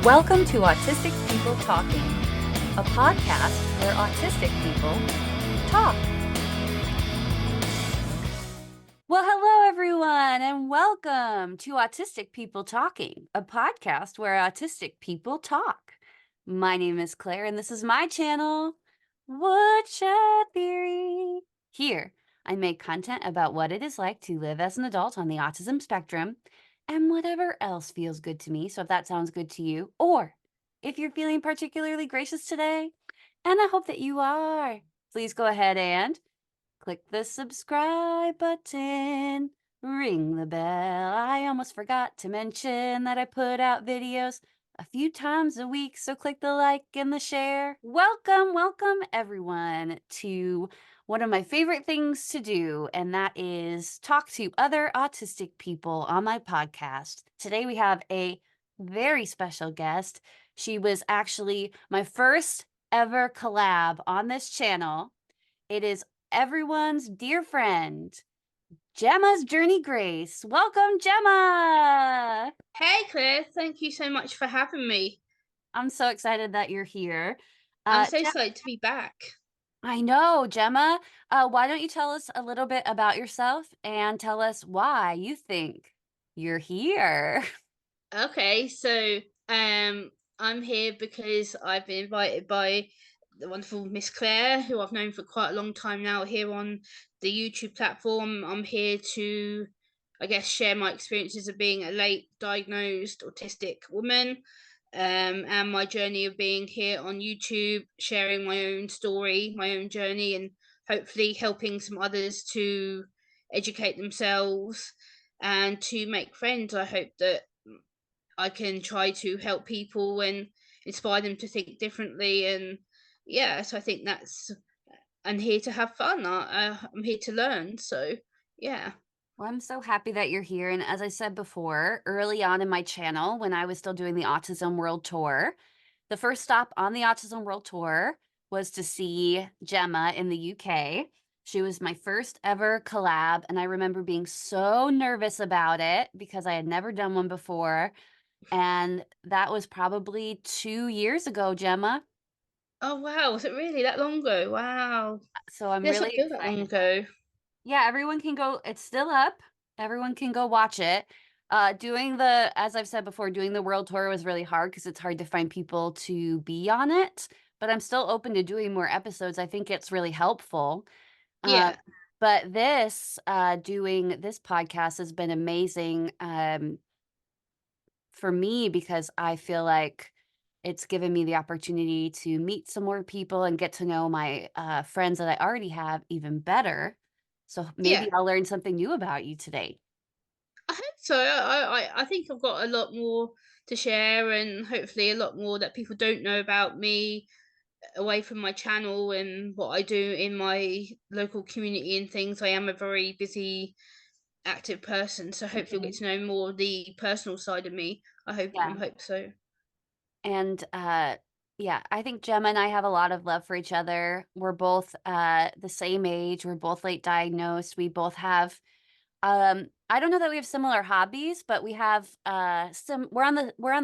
Welcome to Autistic People Talking, a podcast where autistic people talk. Well, hello everyone, and welcome to Autistic People Talking, a podcast where autistic people talk. My name is Claire, and this is my channel, Woodshed Theory. Here, I make content about what it is like to live as an adult on the autism spectrum, and whatever else feels good to me. So if that sounds good to you, or if you're feeling particularly gracious today, and I hope that you are, please go ahead and click the subscribe button, ring the bell. I almost forgot to mention that I put out videos a few times a week, so click the like and the share. Welcome everyone to one of my favorite things to do, and that is talk to other autistic people on my podcast. Today we have a very special guest. She was actually my first ever collab on this channel. It is everyone's dear friend, Gemma's Journey Grace. Welcome, Gemma. Hey Claire, thank you so much for having me. I'm so excited that you're here. I'm so excited to be back. I know, Gemma. Why don't you tell us a little bit about yourself and tell us why you think you're here? Okay, so I'm here because I've been invited by the wonderful Miss Claire, who I've known for quite a long time now, here on the YouTube platform. I'm here to, I guess, share my experiences of being a late diagnosed autistic woman, and my journey of being here on YouTube, sharing my own story, my own journey, and hopefully helping some others to educate themselves and to make friends. I hope that I can try to help people and inspire them to think differently. And yeah, so I think that's, I'm here to have fun. I'm here to learn. So yeah. Well, I'm so happy that you're here. And as I said before, early on in my channel, when I was still doing the Autism World Tour, the first stop on the Autism World Tour was to see Gemma in the UK. She was my first ever collab, and I remember being so nervous about it because I had never done one before. And that was probably 2 years ago, Gemma. Oh wow, was it really that long ago? Wow. So I'm Yes, really not feel that long excited. ago. Yeah, everyone can go, it's still up. Everyone can go watch it. As I've said before, doing the world tour was really hard because it's hard to find people to be on it, but I'm still open to doing more episodes. I think it's really helpful. Uh, Yeah. but doing this podcast has been amazing for me because I feel like it's given me the opportunity to meet some more people and get to know my friends that I already have even better. So maybe Yeah. I'll learn something new about you today. I hope so. I think I've got a lot more to share, and hopefully a lot more that people don't know about me away from my channel and what I do in my local community and things. I am a very busy, active person, so hopefully you'll Mhm. get to know more the personal side of me. I Yeah. hope so. And yeah, I think Gemma and I have a lot of love for each other. We're both the same age. We're both late diagnosed. We both have I don't know that we have similar hobbies, but we have we're on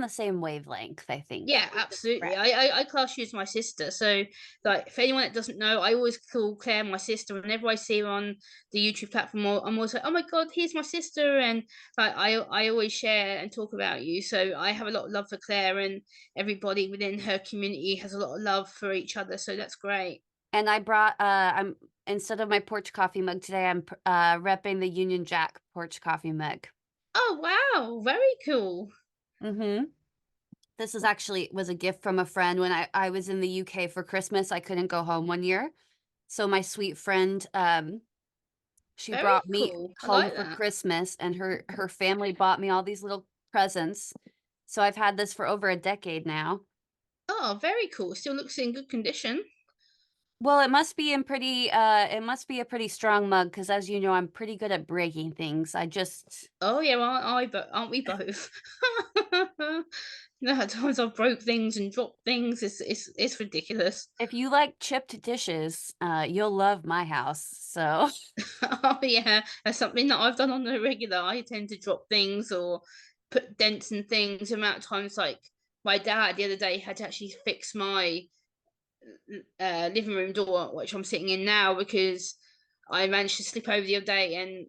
the same wavelength, I think. Yeah, absolutely. I class you as my sister. So, like, for anyone that doesn't know, I always call Claire my sister. Whenever I see her on the YouTube platform, I'm always like, "Oh my God, here's my sister!" And like, I always share and talk about you. So I have a lot of love for Claire, and everybody within her community has a lot of love for each other. So that's great. And I brought I'm instead of my porch coffee mug today, I'm repping the Union Jack porch coffee mug. Oh wow, very cool. Mhm. This is actually was a gift from a friend when I was in the UK for Christmas. I couldn't go home one year. So my sweet friend, she Very brought me cool. I home like for that. Christmas, and her family bought me all these little presents. So I've had this for over a decade now. Oh, very cool. Still looks in good condition. Well, it must be a pretty strong mug because, as you know, I'm pretty good at breaking things. I just Oh yeah, aren't we both? No, at times I've broke things and dropped things. It's ridiculous. if you like chipped dishes, you'll love my house. So Oh yeah, that's something that I've done on the regular. I tend to drop things or put dents in things. The amount of times like my dad the other day had to actually fix my living room door, which I'm sitting in now, because I managed to slip over the other day and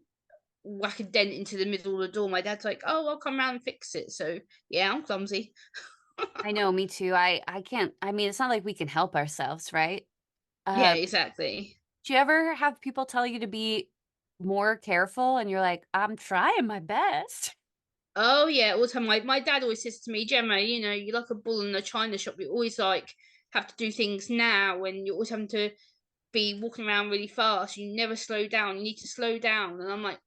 whack a dent into the middle of the door. My dad's like, "Oh, I'll come round and fix it." So yeah, I'm clumsy. I know, me too. I can't, I mean, it's not like we can help ourselves, right? Yeah, Uh, exactly. do you ever have people tell you to be more careful and you're like, "I'm trying my best." Oh yeah, all the time. My dad always says to me, Gemma, you're like a bull in a china shop. You always like have to do things now, and you're always having to be walking around really fast. You never slow down. You need to slow down. And I'm like,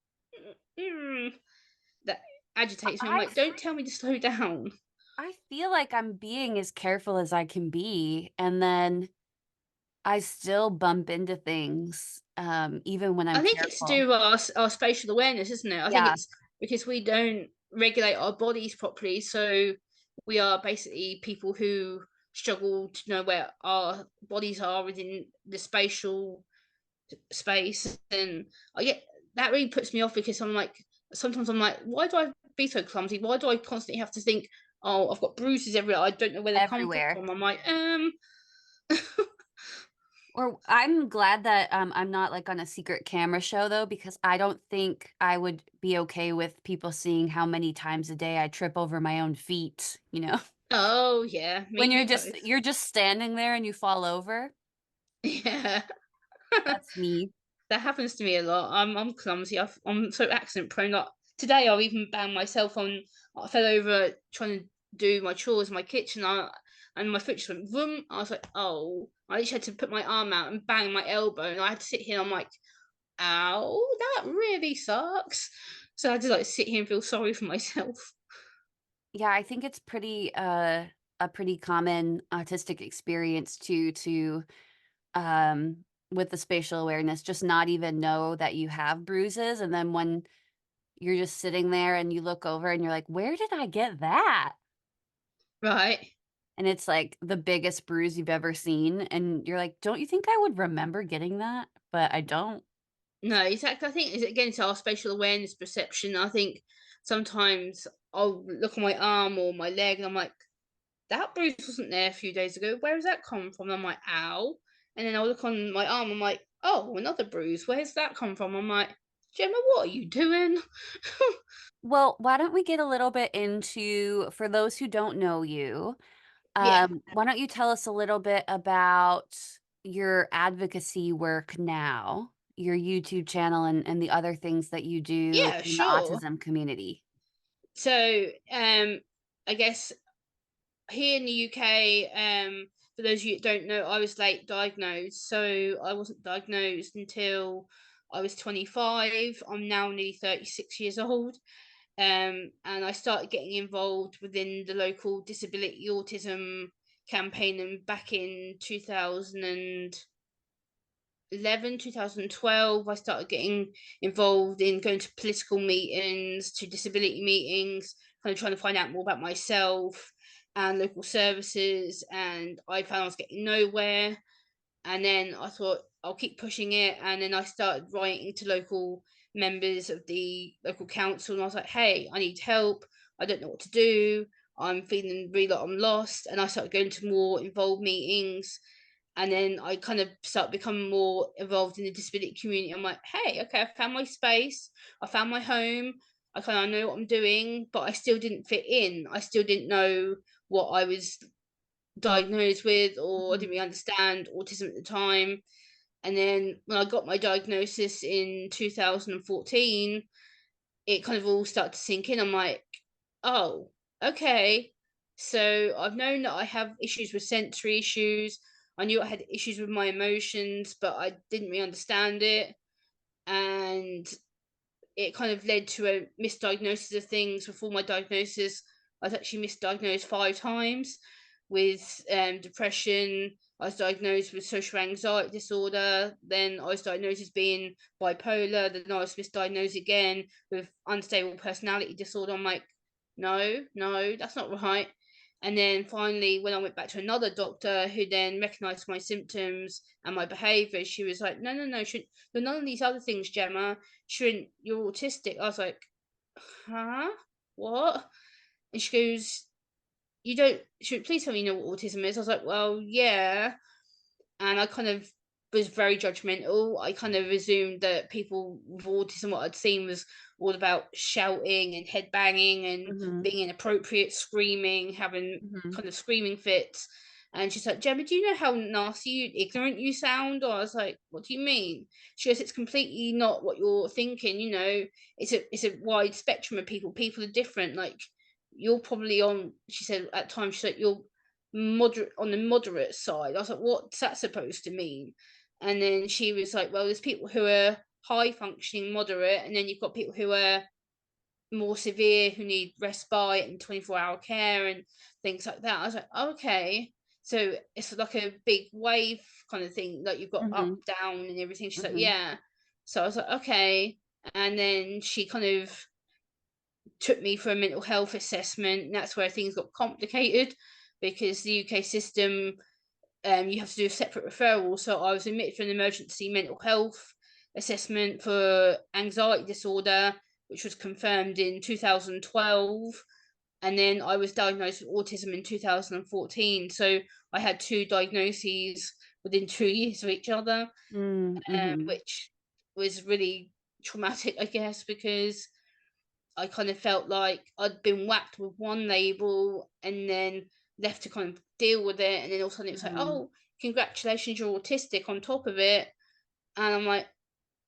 that agitates me. I'm I like, don't tell me to slow down. I feel like I'm being as careful as I can be, and then I still bump into things, even when I'm I think it's to careful. do with our spatial awareness, isn't it? I think Yeah, it's because we don't regulate our bodies properly. So we are basically people who struggle to know where our bodies are within the spatial space. And I get that really puts me off, because I'm like, sometimes I'm like, why do I be so clumsy? Why do I constantly have to think, oh, I've got bruises everywhere? I don't know where they come everywhere. from. I'm like, Or I'm glad that, I'm not, like, on a secret camera show, though, because I don't think I would be okay with people seeing how many times a day I trip over my own feet, you know? oh yeah, me When and you both. you're just standing there and you fall over, Yeah. that's me. That happens to me a lot. I'm clumsy. I'm so accident prone. Like today, I've even banged myself on. I fell over trying to do my chores in my kitchen. And my foot just went boom. I was like, oh! I just had to put my arm out and bang my elbow, and I had to sit here. I'm like, ow, that really sucks. So I had to like sit here and feel sorry for myself. Yeah, I think it's a pretty common autistic experience to, with the spatial awareness, just not even know that you have bruises, and then when you're just sitting there and you look over and you're like, "Where did I get that?" Right. And it's, like, the biggest bruise you've ever seen, and you're like, "Don't you think I would remember getting that?" But I don't. No, exactly. I think it's again, it's our spatial awareness perception. I think sometimes I'll look on my arm or my leg, and I'm like, that bruise wasn't there a few days ago. Where has that come from? I'm like, ow. And then I'll look on my arm. I'm like, oh, another bruise. Where's that come from? I'm like, Gemma, what are you doing? Well, why don't we get a little bit into, for those who don't know you, Yeah. why don't you tell us a little bit about your advocacy work now, your YouTube channel, and the other things that you do Yeah, in the sure. autism community? So, I guess here in the UK, for those of you that don't know, I was late diagnosed. So I wasn't diagnosed until I was 25. I'm now nearly 36 years old. And I started getting involved within the local disability autism campaign, and back in 2012, I started getting involved in going to political meetings, to disability meetings, kind of trying to find out more about myself and local services, and I found I was getting nowhere. And then I thought I'll keep pushing it. And then I started writing to local members of the local council. And I was like, hey, I need help. I don't know what to do. I'm feeling really like I'm lost. And I started going to more involved meetings. And then I kind of started becoming more involved in the disability community. I'm like, hey, okay, I found my space. I found my home. I kind of know what I'm doing, but I still didn't fit in. I still didn't know what I was diagnosed with, or I Mhm. didn't really understand autism at the time. And then when I got my diagnosis in 2014, it kind of all started to sink in. I'm like, oh, okay. So I've known that I have issues with sensory issues. I knew I had issues with my emotions, but I didn't really understand it. And it kind of led to a misdiagnosis of things. Before my diagnosis, I was actually misdiagnosed 5 times with depression. I was diagnosed with social anxiety disorder. Then I was diagnosed as being bipolar. Then I was misdiagnosed again with unstable personality disorder. I'm like, no, no, that's not right. And then finally, when I went back to another doctor who then recognized my symptoms and my behavior, she was like, no, no, no, none of these other things, Gemma. She went, you're autistic. I was like, huh? What? And she goes, you don't should please tell me you know what autism is. I was like, well, yeah. And I kind of was very judgmental. I kind of assumed that people with autism, what I'd seen was all about shouting and head banging and Mhm. being inappropriate, screaming, having Mhm. kind of screaming fits. And she's like, Gemma, do you know how nasty, ignorant you sound? Or I was like, what do you mean? She goes, it's completely not what you're thinking. You know, it's a wide spectrum of people. People are different. Like you're probably on. She said at times she's like you're moderate on the moderate side. I was like, what's that supposed to mean? And then she was like, well, there's people who are high functioning, moderate, and then you've got people who are more severe who need respite and 24-hour care and things like that. I was like, okay. So it's like a big wave kind of thing, like you've got up, Mhm. down, and everything. She's like, Mhm. yeah. So I was like, okay. And then she kind of took me for a mental health assessment. And that's where things got complicated because the UK system, you have to do a separate referral. So I was admitted for an emergency mental health assessment for anxiety disorder, which was confirmed in 2012. And then I was diagnosed with autism in 2014. So I had two diagnoses within 2 years of each other, Mm, mhm. which was really traumatic, I guess, because I kind of felt like I'd been whacked with one label and then left to kind of deal with it. And then all of a sudden it was like, Mhm. oh, congratulations, you're autistic on top of it. And I'm like,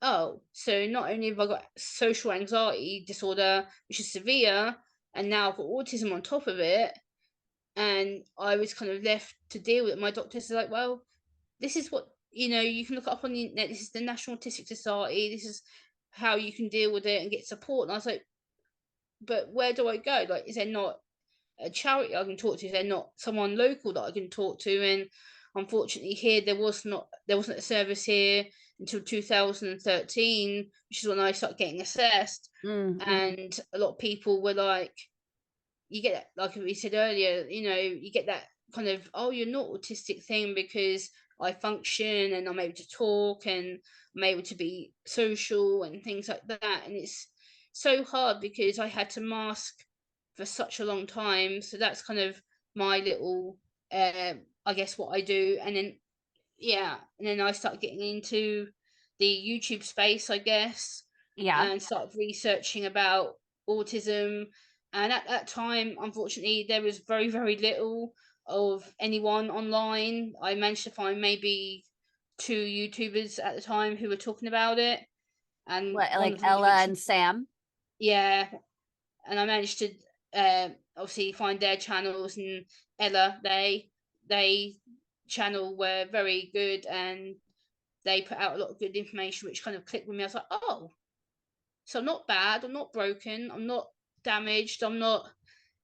oh, so not only have I got social anxiety disorder, which is severe, and now I've got autism on top of it. And I was kind of left to deal with it. My doctors are like, well, this is what, you can look up on the internet. This is the National Autistic Society. This is how you can deal with it and get support. And I was like, but where do I go? Like, is there not a charity I can talk to? Is there not someone local that I can talk to? And unfortunately, here there wasn't a service here until 2013, which is when I started getting assessed. Mm, mhm. And a lot of people were like, you get that, like we said earlier, you get that kind of, oh, you're not autistic thing because I function and I'm able to talk and I'm able to be social and things like that. And it's so hard because I had to mask for such a long time. So that's kind of my little, I guess, what I do. And then, yeah, and then I started getting into the YouTube space, I guess, Yeah. and started researching about autism. And at that time, unfortunately, there was very, very little of anyone online. I managed to find maybe two YouTubers at the time who were talking about it, and What, one like of them Ella eventually, and Sam? yeah, and I managed to obviously find their channels. And Ella, they channel were very good, and they put out a lot of good information, which kind of clicked with me. I was like, oh, so I'm not bad, I'm not broken, I'm not damaged, I'm not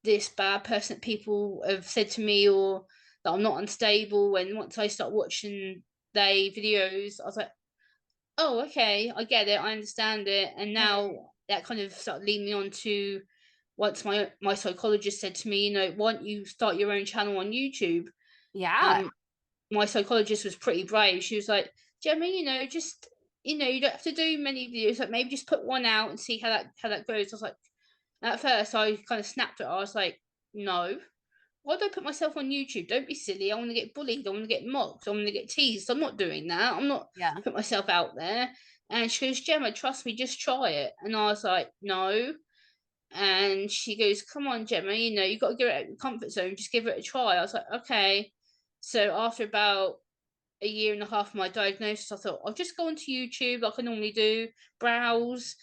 this bad person that people have said to me, or that I'm not unstable. And once I start watching they videos, I was like, oh, okay, I get it, I understand it. And now that kind of started leading me on to, once my psychologist said to me, why don't you start your own channel on YouTube? Yeah. And my psychologist was pretty brave. She was like, Gemma, just you don't have to do many videos. Like maybe just put one out and see how that goes. I was like, at first I kind of snapped at her. I was like, no. Why do I put myself on YouTube? Don't be silly. I want to get bullied. I want to get mocked. I want to get teased. I'm not doing that. I'm not Yeah. put myself out there. And she goes, Gemma, trust me, just try it. And I was like, no. And she goes, come on, Gemma, you got to get out of your comfort zone. Just give it a try. I was like, okay. So after about a year and a half of my diagnosis, I thought I'll just go onto YouTube like I normally do, browse,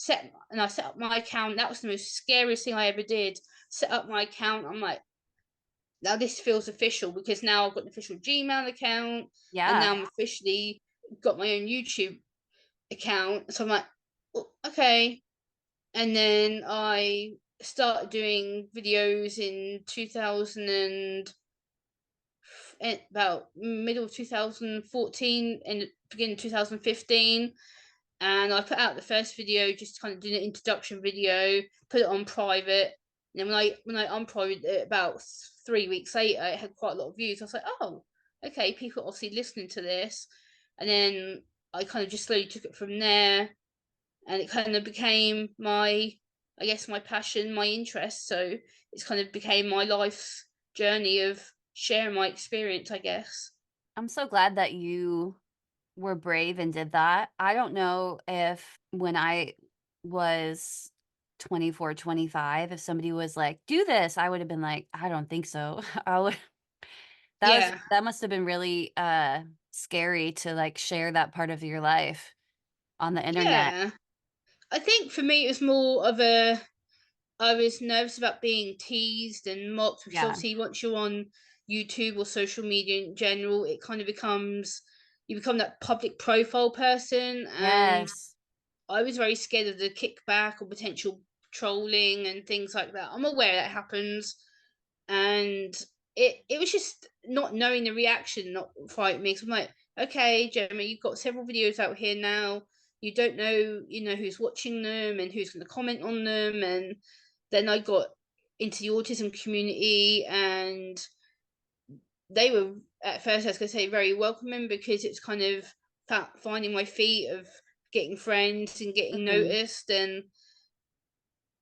and I set up my account. That was the most scariest thing I ever did. Set up my account. I'm like, now this feels official because now I've got an official Gmail account, and Yeah. now I'm officially got my own YouTube account. So I'm like, "Oh, okay." And then I started doing videos in 2000 and about middle of 2014 and beginning of 2015. And I put out the first video, just kind of doing an introduction video, put it on private. And then when I unprivate it about 3 weeks later, it had quite a lot of views. I was like, oh, okay, people are obviously listening to this. And then I kind of just slowly took it from there, and it kind of became my, I guess, my passion, my interest. So it's kind of became my life's journey of sharing my experience, I guess. I'm so glad that you were brave and did that. I don't know if when I was 24, 25, if somebody was like, "Do this," I would have been like, "I don't think so." I would Yeah. that must have been really, scary to, like, share that part of your life on the internet. Yeah. I think for me, it was more of a I was nervous about being teased and mocked because Yeah. obviously once you're on YouTube or social media in general, it kind of becomes you become that public profile person, and Yes. I was very scared of the kickback or potential trolling and things like that. I'm aware that happens, and it was just not knowing the reaction not frightened me. So I'm like, okay, Gemma, you've got several videos out here now. You don't know, who's watching them and who's going to comment on them. And then I got into the autism community, and they were at first, I was going to say, very welcoming because it's kind of finding my feet of getting friends and getting Mhm. noticed, and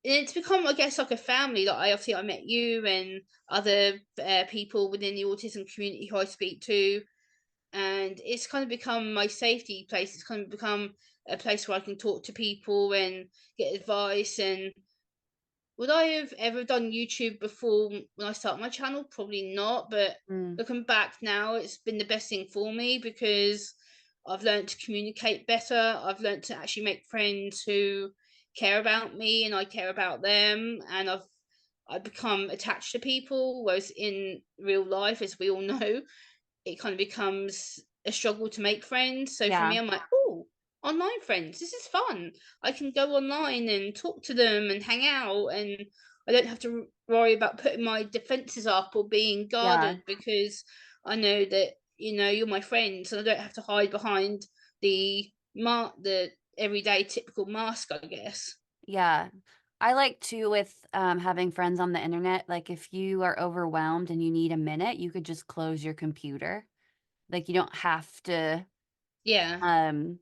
it's become, I guess, like a family. Like I met you and other people within the autism community who I speak to, and it's kind of become my safety place. It's kind of become a place where I can talk to people and get advice. And would I have ever done YouTube before when I started my channel? Probably not. But Mm. looking back now, it's been the best thing for me because I've learned to communicate better. I've learned to actually make friends who care about me and I care about them. And I've become attached to people. Whereas in real life, as we all know, it kind of becomes a struggle to make friends. So for Yeah. me, I'm like, oh, online friends, this is fun. I can go online and talk to them and hang out, and I don't have to worry about putting my defenses up or being Yeah. guarded because I know that you're my friends, and I don't have to hide behind the everyday typical mask, I guess. Yeah. I like too with, having friends on the internet, like, if you are overwhelmed and you need a minute, you could just close your computer. Like, Yeah. um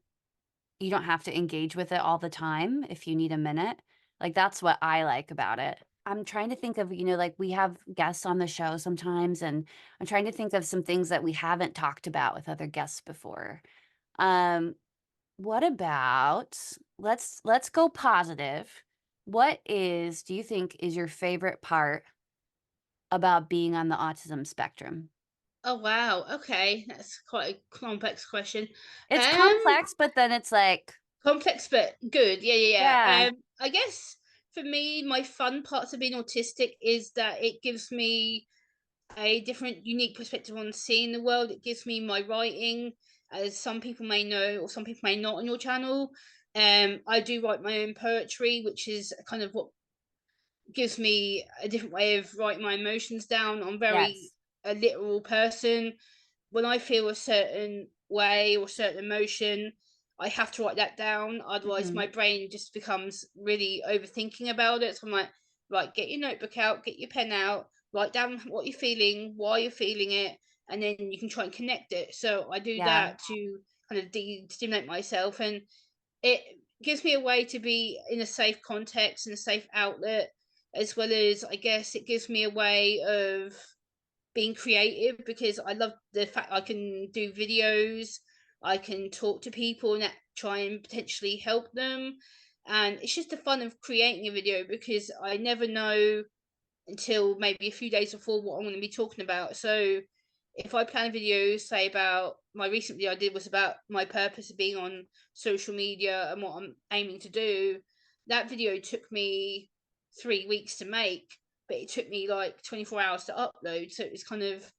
you don't have to engage with it all the time if you need a minute. Like, that's what I like about it. I'm trying to think of, like, we have guests on the show sometimes, and I'm trying to think of some things that we haven't talked about with other guests before. Um, what about let's go positive. What do you think is your favorite part about being on the autism spectrum? Oh wow. Okay, that's quite a complex question. It's Um, complex, but then it's like, Complex but good. Yeah, yeah, yeah, yeah. I guess for me, my fun parts of being autistic is that it gives me a different, unique perspective on seeing the world. It gives me my writing, as some people may know, or some people may not on your channel. I do write my own poetry, which is kind of what gives me a different way of writing my emotions down. I'm very yes. a literal person. When I feel a certain way or certain emotion, I have to write that down. Otherwise, Mhm. my brain just becomes really overthinking about it. So I'm like, right, get your notebook out, get your pen out, write down what you're feeling, why you're feeling it, and then you can try and connect it. So I do Yeah, that to kind of stimulate myself, and it gives me a way to be in a safe context and a safe outlet, as well as I guess it gives me a way of being creative because I love the fact I can do videos, I can talk to people and try and potentially help them. And it's just the fun of creating a video because I never know until maybe a few days before what I'm going to be talking about. So if I plan a video, say about my recent video I did was about my purpose of being on social media and what I'm aiming to do, that video took me 3 weeks to make, but it took me like 24 hours to upload. So it was kind of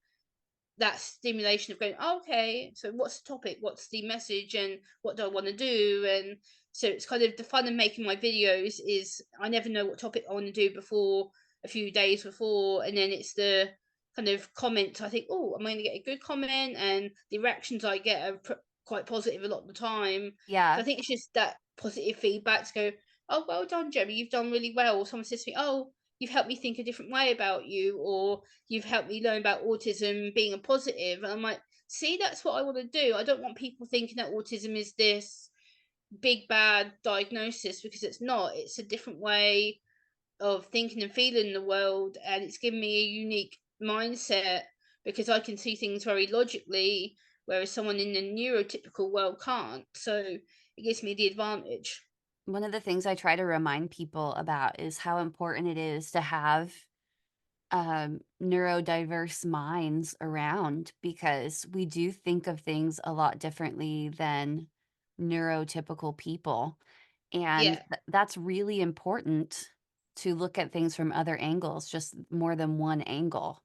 that stimulation of going, oh, okay, so what's the topic? What's the message? And what do I want to do? And so it's kind of the fun of making my videos is I never know what topic I want to do before a few days before. And then it's the kind of comments. I think, oh, I'm going to get a good comment. And the reactions I get are quite positive a lot of the time. So yeah, I think it's just that positive feedback to go, oh, well done, Jeremy, you've done really well. Or someone says to me, oh, you've helped me think a different way about you, or you've helped me learn about autism being a positive. And I'm like, see, that's what I want to do. I don't want people thinking that autism is this big bad diagnosis because it's not. It's a different way of thinking and feeling the world, and it's given me a unique mindset because I can see things very logically, whereas someone in the neurotypical world can't. So it gives me the advantage. One of the things I try to remind people about is how important it is to have neurodiverse minds around because we do think of things a lot differently than neurotypical people. And Yeah, that's really important to look at things from other angles, just more than one angle.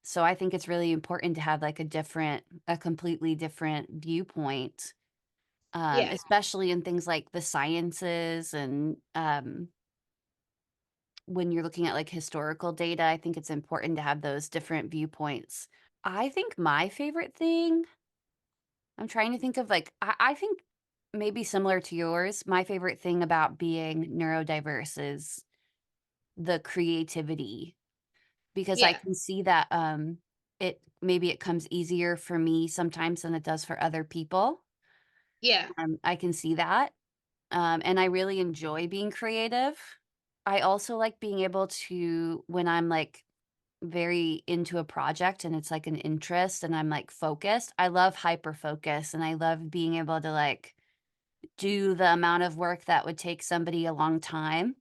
So I think it's really important to have like a completely different viewpoint, yeah, especially in things like the sciences and when you're looking at like historical data. I think it's important to have those different viewpoints. I think my favorite thing, I'm trying to think of like, I think maybe similar to yours, my favorite thing about being neurodiverse is the creativity because I yeah, can see that it comes easier for me sometimes than it does for other people. yeah, I can see that. And I really enjoy being creative. I also like being able to, when I'm like very into a project and it's like an interest and I'm like focused, I love hyper focus and I love being able to like do the amount of work that would take somebody a long time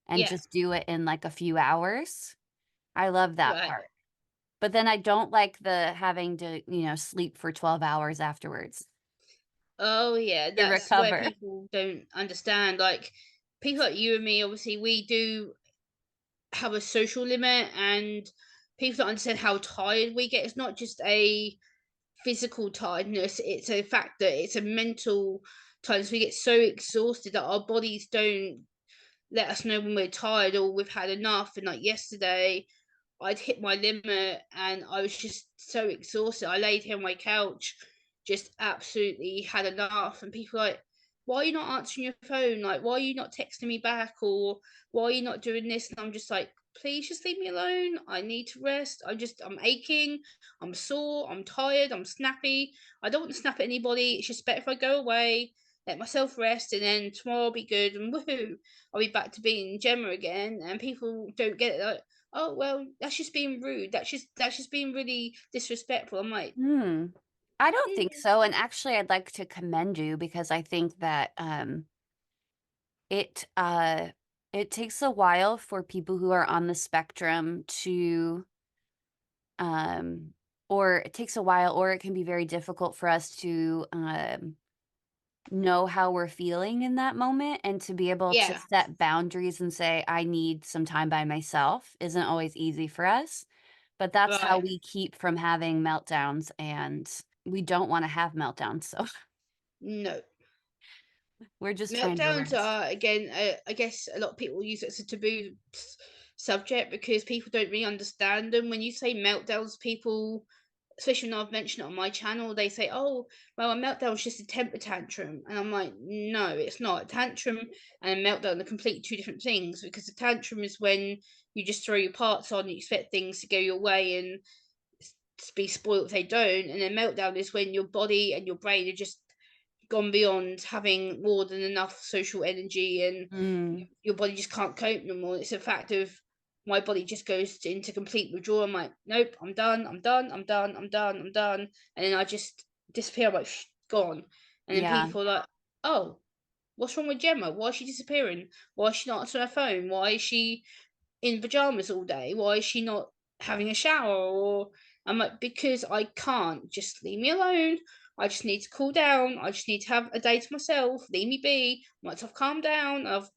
and yeah. just do it in like a few hours. I love that Right. part. But then I don't like the having to, sleep for 12 hours afterwards Oh yeah, to that's where recover. people don't understand. Like people like you and me, obviously, we do have a social limit, and people don't understand how tired we get. It's not just a physical tiredness; it's a fact that it's a mental tiredness. We get so exhausted that our bodies don't let us know when we're tired or we've had enough. And like yesterday, I'd hit my limit and I was just so exhausted. I laid here on my couch, just absolutely had enough. And people like, why are you not answering your phone? Like, why are you not texting me back? Or why are you not doing this? And I'm just like, please just leave me alone. I need to rest. I'm aching. I'm sore. I'm tired. I'm snappy. I don't want to snap at anybody. It's just better if I go away, let myself rest, and then tomorrow I'll be good. And woohoo, I'll be back to being Gemma again. And people don't get it. Like, oh well, that's just being rude. That's just being really disrespectful. I'm like, Hmm. I don't think "Mm, so. And actually, I'd like to commend you because I think that it it takes a while for people who are on the spectrum to um or it takes a while or it can be very difficult for us to know how we're feeling in that moment and to be able to yeah, set boundaries and say I need some time by myself isn't always easy for us. But that's how right." we keep from having meltdowns and we don't want to have meltdowns. So No, we're just trying to meltdowns rest. are again. I guess a lot of people use it as a taboo subject because people don't really understand them. When you say meltdowns, people, especially when I've mentioned it on my channel, they say, "Oh, well, a meltdown is just a temper tantrum," and I'm like, "No, it's not. A tantrum and a meltdown are completely two different things. Because a tantrum is when you just throw your parts on, you expect things to go your way, and be spoiled if they don't. And then meltdown is when your body and your brain are just gone beyond having more than enough social energy, and Mm, your body just can't cope no more. It's a fact of my body just goes into complete withdrawal. I'm like, nope, I'm done, I'm done, I'm done, I'm done, I'm done. And then I just disappear. I'm like, gone. And then yeah. people are like, oh, what's wrong with Gemma? Why is she disappearing? Why is she not answering her phone? Why is she in pajamas all day? Why is she not having a shower? Or I'm like, because I can't. Just leave me alone. I just need to cool down. I just need to have a day to myself. Leave me be. Once I've calmed down, I've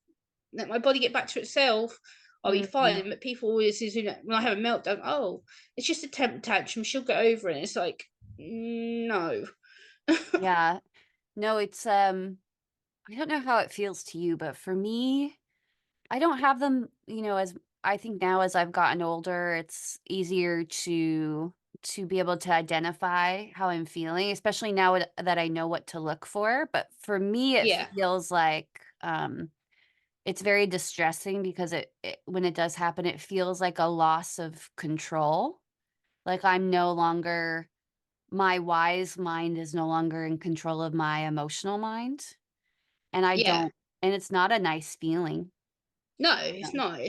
let my body get back to itself, I'll be Mhm. fine. But people always is, when I have a meltdown, oh, it's just a temper tantrum. She'll get over it. And it's like, no. Yeah. No, it's I don't know how it feels to you, but for me, I don't have them, as I think now as I've gotten older, it's easier to be able to identify how I'm feeling, especially now that I know what to look for. But for me, it Yeah, feels like it's very distressing because when it does happen, it feels like a loss of control. Like I'm no longer my wise mind is no longer in control of my emotional mind, and I yeah. don't and it's not a nice feeling. No, it's No. not.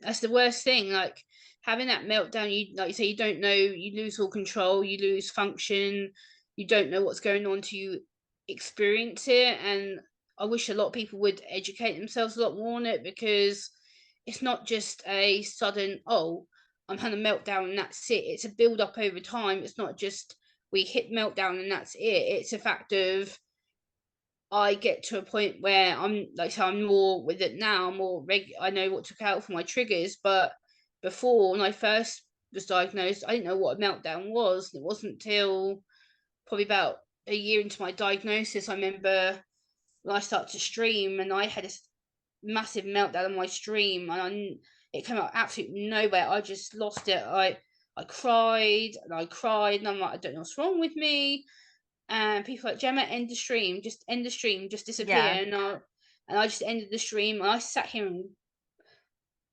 That's the worst thing. Like having that meltdown, you like you say, you don't know, you lose all control, you lose function, you don't know what's going on till you experience it. And I wish a lot of people would educate themselves a lot more on it, because it's not just a sudden, oh, I'm having a meltdown and that's it. It's a build up over time. It's not just we hit meltdown and that's it. It's a fact of I get to a point where I'm like, so I'm more with it now. I'm more I know what to look out for my triggers. But before, when I first was diagnosed, I didn't know what a meltdown was. And it wasn't till probably about a year into my diagnosis, I remember when I started to stream, and I had this massive meltdown on my stream, and it came out absolutely nowhere. I just lost it. I cried and I cried, and I'm like, I don't know what's wrong with me. And people like, Gemma, end the stream, just Yeah. disappear. And I just ended the stream. And I sat here and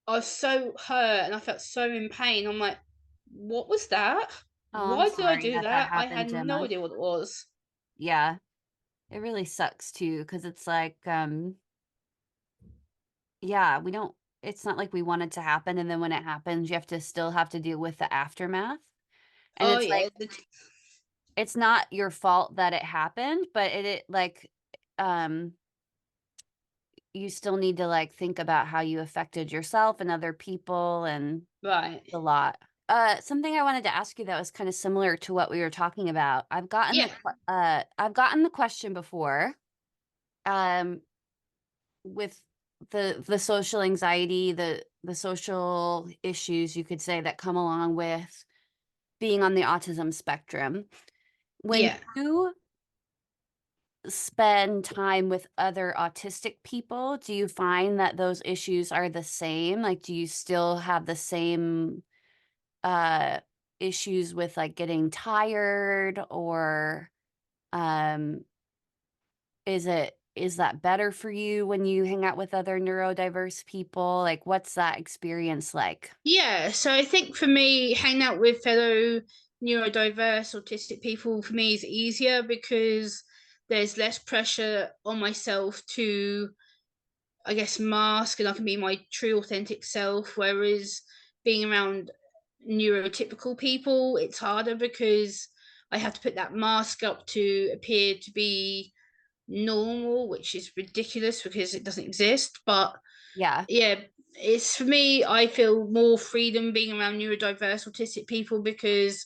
I was so hurt and I felt so in pain. I'm like, what was that? Oh, I'm Why did I sorry do that that that? I happened, had no Gemma. idea what it was. Yeah. It really sucks too, because it's like, yeah, we don't it's not like we want it to happen, and then when it happens, you have to still have to deal with the aftermath. And Oh it's like yeah, it's not your fault that it happened, but um, you still need to, like, think about how you affected yourself and other people, and right. a lot. Something I wanted to ask you that was kinda similar to what we were talking about. Yeah, I've gotten the question before, um, with the social anxiety, the social issues, you could say, that come along with being on the autism spectrum. When yeah. you spend time with other autistic people, do you find that those issues are the same? Like, do you still have the same, uh, issues with, like, getting tired, or, um, is that better for you when you hang out with other neurodiverse people? Like, what's that experience like? Yeah, so I think for me, hanging out with fellow neurodiverse autistic people for me is easier, because there's less pressure on myself to, I guess, mask, and I can be my true authentic self. Whereas being around neurotypical people, it's harder because I have to put that mask up to appear to be normal, which is ridiculous because it doesn't exist. But Yeah. yeah, it's for me, I feel more freedom being around neurodiverse autistic people, because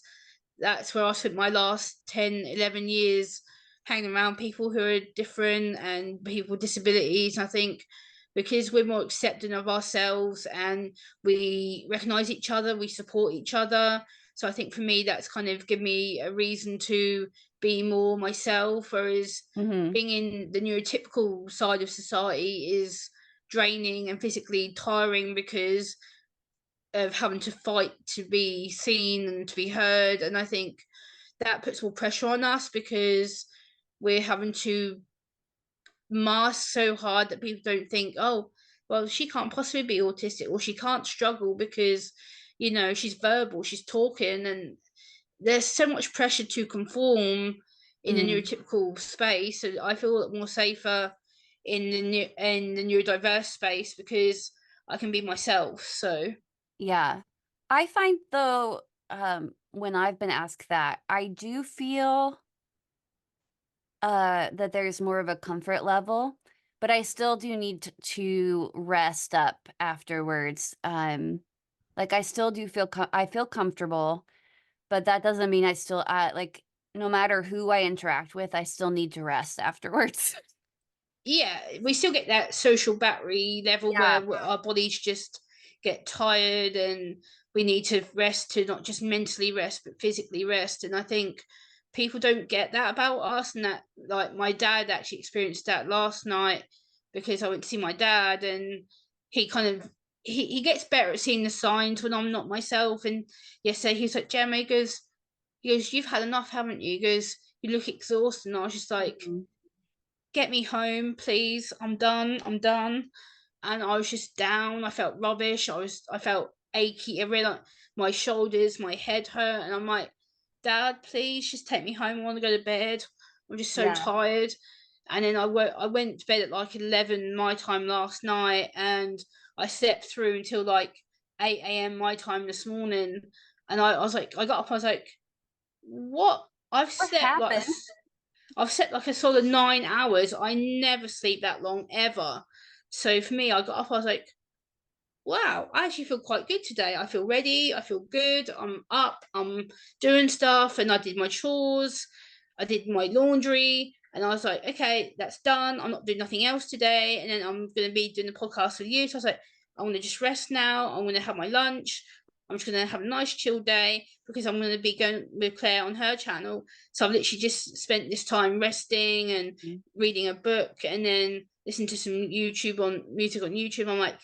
that's where I spent my last 10, 11 years, hanging around people who are different and people with disabilities. I think because we're more accepting of ourselves and we recognize each other, we support each other. So I think for me, that's kind of given me a reason to be more myself. Whereas Mhm. being in the neurotypical side of society is draining and physically tiring, because of having to fight to be seen and to be heard. And I think that puts more pressure on us, because we're having to mask so hard that people don't think, oh, well, she can't possibly be autistic, or she can't struggle because, she's verbal, she's talking. And there's so much pressure to conform in the Mm. neurotypical space. So I feel a lot more safer in the neurodiverse space, because I can be myself. So Yeah. I find though, when I've been asked that, I do feel, that there's more of a comfort level, but I still do need to rest up afterwards. Like, I still do I feel comfortable, but that doesn't mean I still, like, no matter who I interact with, I still need to rest afterwards. yeah, we still get that social battery level Yeah. where our bodies just get tired, and we need to rest, to not just mentally rest but physically rest. And I think people don't get that about us. And that, like, my dad actually experienced that last night, because I went to see my dad, and he kind of he gets better at seeing the signs when I'm not myself. And yesterday he's like, Gemma, he goes, you've had enough, haven't you? He goes, you look exhausted. And I was just like, Mhm. get me home, please. I'm done. I'm done. And I was just down. I felt rubbish. I felt achy. I really, like, my shoulders, my head hurt. And I'm like, Dad, please just take me home. I want to go to bed. I'm just so Yeah. tired. And then I went to bed at like 11 my time last night, and I slept through until like 8 a.m. my time this morning, and I was like, I got up, I was like, what? What happened? I've slept like a solid 9 hours. I never sleep that long ever. So for me, I got up, I was like, wow, I actually feel quite good today. I feel ready. I feel good. I'm up. I'm doing stuff. And I did my chores. I did my laundry. And I was like, okay, that's done. I'm not doing nothing else today. And then I'm going to be doing the podcast with you. So I was like, I want to just rest now. I'm going to have my lunch. I'm just going to have a nice chill day because I'm going to be going with Claire on her channel. So I've literally just spent this time resting and Mm. reading a book and then listening to some music on YouTube. I'm like,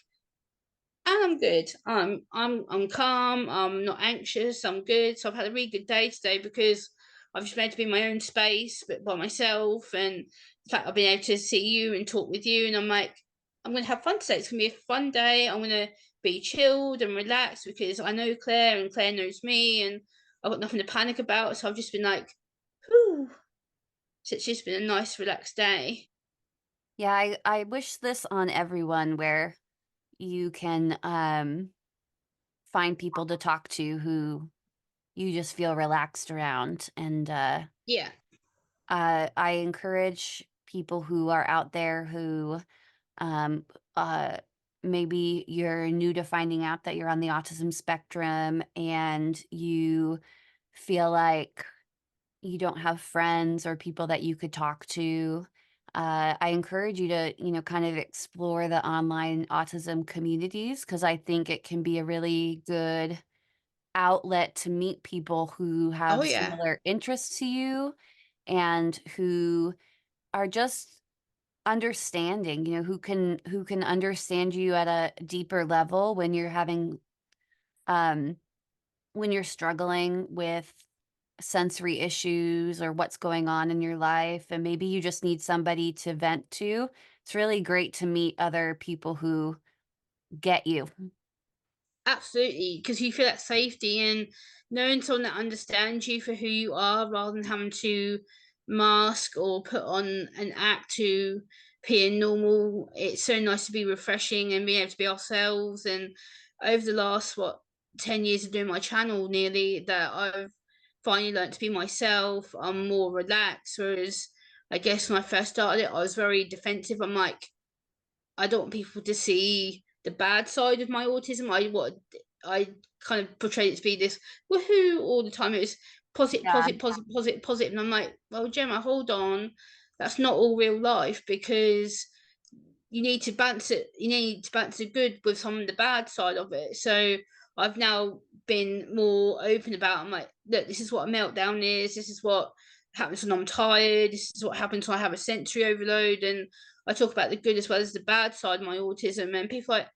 and I'm good. I'm calm. I'm not anxious. I'm good. So I've had a really good day today because I've just been able to be in my own space, but by myself. And the fact I've been able to see you and talk with you, and I'm like, I'm gonna have fun today. It's gonna be a fun day. I'm gonna be chilled and relaxed because I know Claire and Claire knows me, and I've got nothing to panic about. So I've just been like, whew. So it's just been a nice, relaxed day. Yeah, I wish this on everyone where you can find people to talk to who you just feel relaxed around. And Yeah. I encourage people who are out there who um, uh, maybe you're new to finding out that you're on the autism spectrum and you feel like you don't have friends or people that you could talk to. I encourage you to, kind of explore the online autism communities because I think it can be a really good outlet to meet people who Oh have yeah. similar interests to you and who are just understanding, who can understand you at a deeper level um when you're struggling with sensory issues or what's going on in your life and maybe you just need somebody to vent to. It's really great to meet other people who get you. Absolutely, because you feel that safety and knowing someone that understands you for who you are rather than having to mask or put on an act to appear normal. It's so nice to be refreshing and be able to be ourselves. And over the last, 10 years of doing my channel nearly, that I've finally learned to be myself. I'm more relaxed. Whereas I guess when I first started it, I was very defensive. I'm like, I don't want people to see the bad side of my autism. I kind of portrayed it to be this woohoo all the time. It was positive, Yeah. positive, positive, positive, positive. And I'm like, well, Gemma, hold on. That's not all real life because you need to balance it. You need to balance the good with some of the bad side of it. So I've now been more open about. I'm like, look, this is what a meltdown is. This is what happens when I'm tired. This is what happens when I have a sensory overload. And I talk about the good as well as the bad side of my autism. And people are like,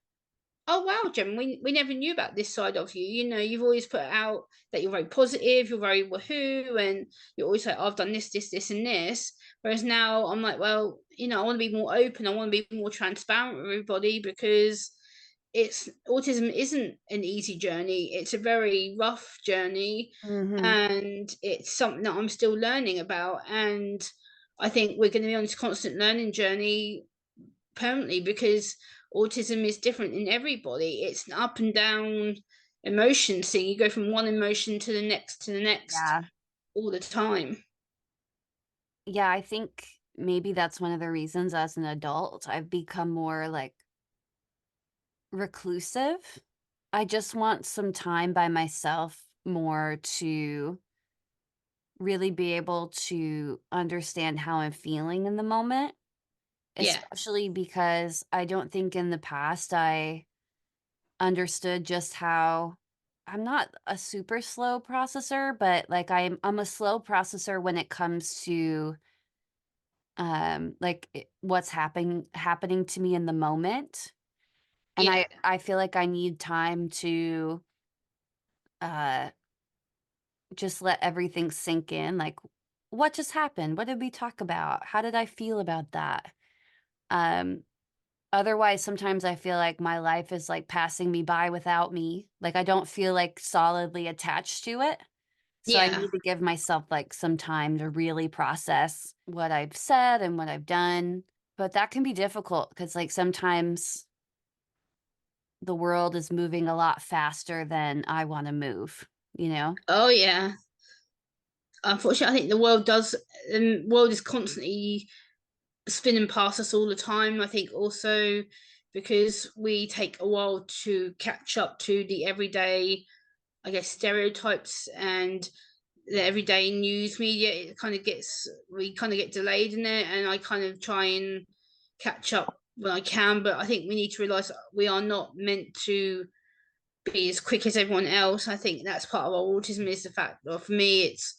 oh wow, Jem, we never knew about this side of you. You know, you've always put out that you're very positive, you're very woohoo, and you always say, I've done this, this, this, and this. Whereas now I'm like, well, I want to be more open, I want to be more transparent with everybody because it's autism isn't an easy journey. It's a very rough journey Mhm. and it's something that I'm still learning about. And I think we're going to be on this constant learning journey permanently because autism is different in everybody. It's an up and down emotion thing. You go from one emotion to the next Yeah. all the time. Yeah, I think maybe that's one of the reasons as an adult I've become more like reclusive. I just want some time by myself more to really be able to understand how I'm feeling in the moment, Yeah, especially because I don't think in the past I understood just how I'm not a super slow processor, but like I'm a slow processor when it comes to what's happening to me in the moment. And yeah, I feel like I need time to uh just let everything sink in. Like, what just happened? What did we talk about? How did I feel about that? Um, Otherwise, sometimes I feel like my life is like passing me by without me. Like I don't feel like solidly attached to it. So I yeah. need to give myself like some time to really process what I've said and what I've done. But that can be difficult because like sometimes the world is moving a lot faster than I want to move, you know? Oh yeah. Unfortunately, I think the world does. The world is constantly spinning past us all the time. I think also because we take a while to catch up to the everyday, I guess, stereotypes and the everyday news media. It kind of gets we kind of get delayed in it, and I kind of try and catch up when I can. But I think we need to realize we are not meant to be as quick as everyone else. I think that's part of our autism is the fact that for me, it's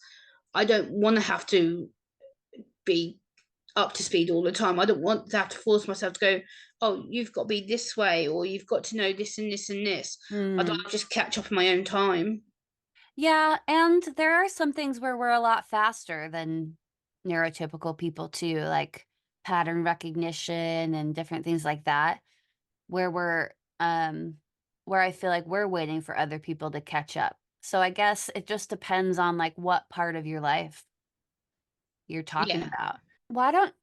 I don't want to have to be up to speed all the time. I don't want to have to force myself to go, oh, you've got to be this way, or you've got to know this and this and this. I'd Mm. like just catch up in my own time. Yeah, and there are some things where we're a lot faster than neurotypical people too, like pattern recognition and different things like that, where we're um where I feel like we're waiting for other people to catch up. So I guess it just depends on like what part of your life you're talking Yeah. about. Why don't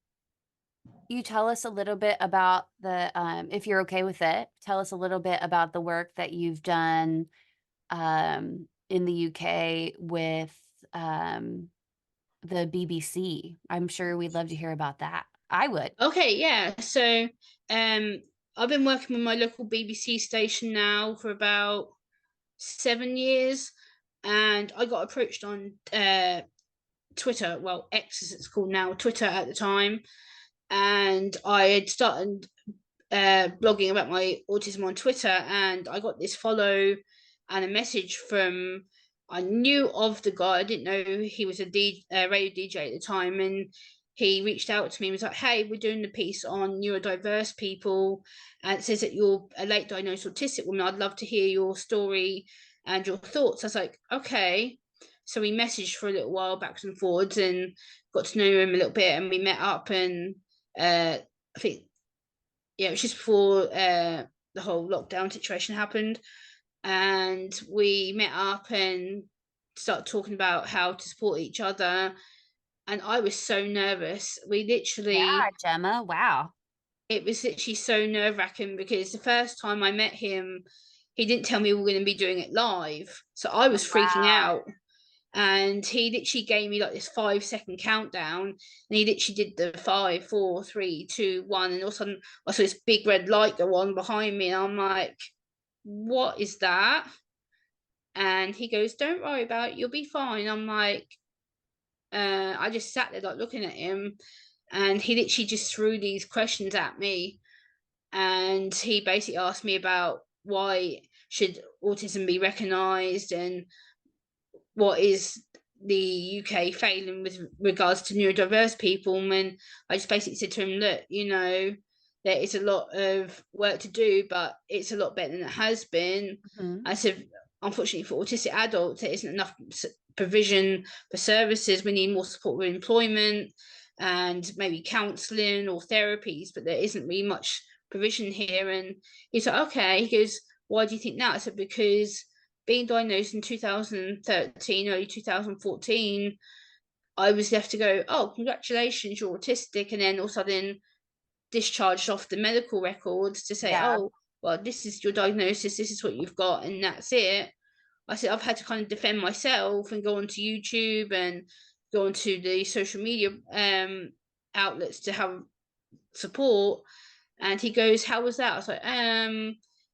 you tell us a little bit about if you're okay with it, tell us a little bit about the work that you've done in the UK with the BBC. I'm sure we'd love to hear about that. I would. Okay. Yeah. So, um, I've been working with my local BBC station now for about 7 years, and I got approached on Twitter, well, X as it's called now, Twitter at the time, and I had started blogging about my autism on Twitter, and I got this follow and a message from. I knew of the guy. I didn't know he was a radio DJ at the time, and he reached out to me and was like, "Hey, we're doing the piece on neurodiverse people, and it says that you're a late diagnosed autistic woman. I'd love to hear your story and your thoughts." I was like, "Okay." So we messaged for a little while, backwards and forwards, and got to know him a little bit, and we met up, and I think yeah, it was just before the whole lockdown situation happened, and we met up and started talking about how to support each other. And I was so nervous. We Yeah, literally, Gemma. Wow. it was literally so nerve wracking because the first time I met him, he didn't tell me we were going to be doing it live, so I was freaking Wow. out. And he literally gave me like this 5 second countdown, and he literally did the 5, 4, 3, 2, 1, and all of a sudden I saw this big red light go on behind me, and I'm like, what is that? And he goes, don't worry about it, you'll be fine. I'm like, I just sat there like looking at him, and he literally just threw these questions at me, and he basically asked me about why should autism be recognized, and what is the UK failing with regards to neurodiverse people. And I just basically said to him, look, there is a lot of work to do, but it's a lot better than it has been. Mhm. I said, unfortunately for autistic adults, there isn't enough provision for services. We need more support with employment and maybe counselling or therapies, but there isn't really much provision here. And he's like, okay. He goes, why do you think that? I said, because being diagnosed in 2013, early 2014, I was left to go, oh, congratulations, you're autistic. And then all of a sudden discharged off the medical records to say, Yeah. oh, well, this is your diagnosis, this is what you've got, and that's it. I said, I've had to kind of defend myself and go onto YouTube and go onto the social media outlets to have support. And he goes, how was that? I was like,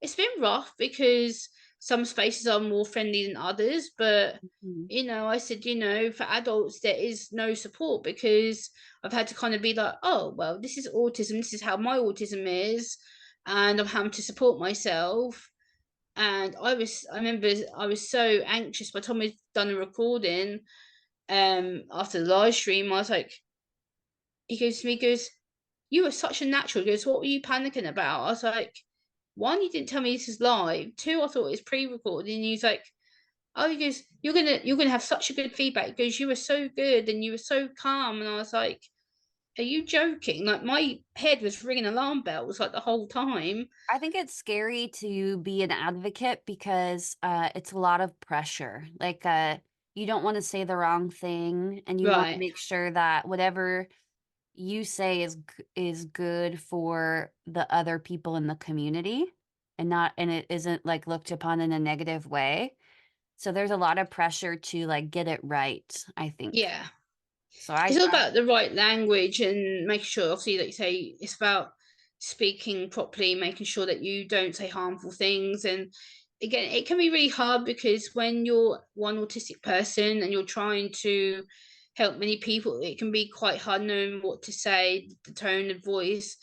it's been rough because some spaces are more friendly than others, but Mhm. I said, for adults there is no support because I've had to kind of be like, oh well, this is autism, this is how my autism is, and I'm having to support myself. And I remember I was so anxious by the time we'd done the recording, after the live stream, I was like, he goes to me, he goes, you were such a natural. He goes, what were you panicking about? I was like, one, you didn't tell me this is live. Two, I thought it was pre-recorded. And he's like, oh, he goes, you're gonna have such a good feedback. He goes, you were so good and you were so calm. And I was like, are you joking? Like my head was ringing alarm bells like the whole time. I think it's scary to be an advocate because it's a lot of pressure. Like you don't want to say the wrong thing and you want to Right. make sure that whatever you say is good for the other people in the community. and it isn't like looked upon in a negative way. So there's a lot of pressure to like get it right, I think. Yeah. So I It's all about the right language and making sure, obviously, like you say, it's about speaking properly, making sure that you don't say harmful things. And again, it can be really hard because when you're one autistic person and you're trying to help many people, it can be quite hard knowing what to say, the tone of voice,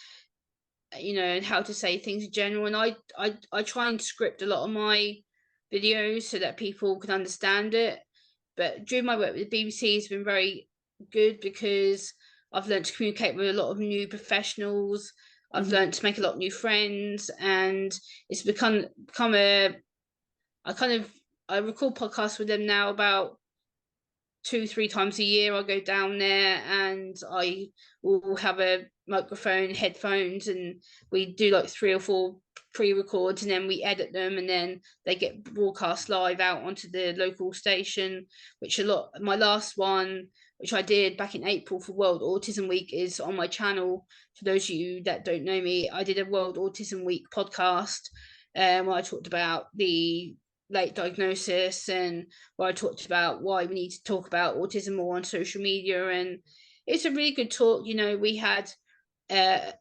and how to say things in general. And I try and script a lot of my videos so that people can understand it. But during my work with the BBC, it's been very good because I've learned to communicate with a lot of new professionals. I've Mhm. learned to make a lot of new friends, and it's become a I kind of I record podcasts with them now about 2, 3 times a year. I go down there and I will have a microphone, headphones, and we do like 3 or 4 pre-records, and then we edit them, and then they get broadcast live out onto the local station. Which a lot, my last one, which I did back in April for World Autism Week, is on my channel. For those of you that don't know me, I did a World Autism Week podcast, where I talked about the late diagnosis, and where I talked about why we need to talk about autism more on social media. And it's a really good talk. We had uh,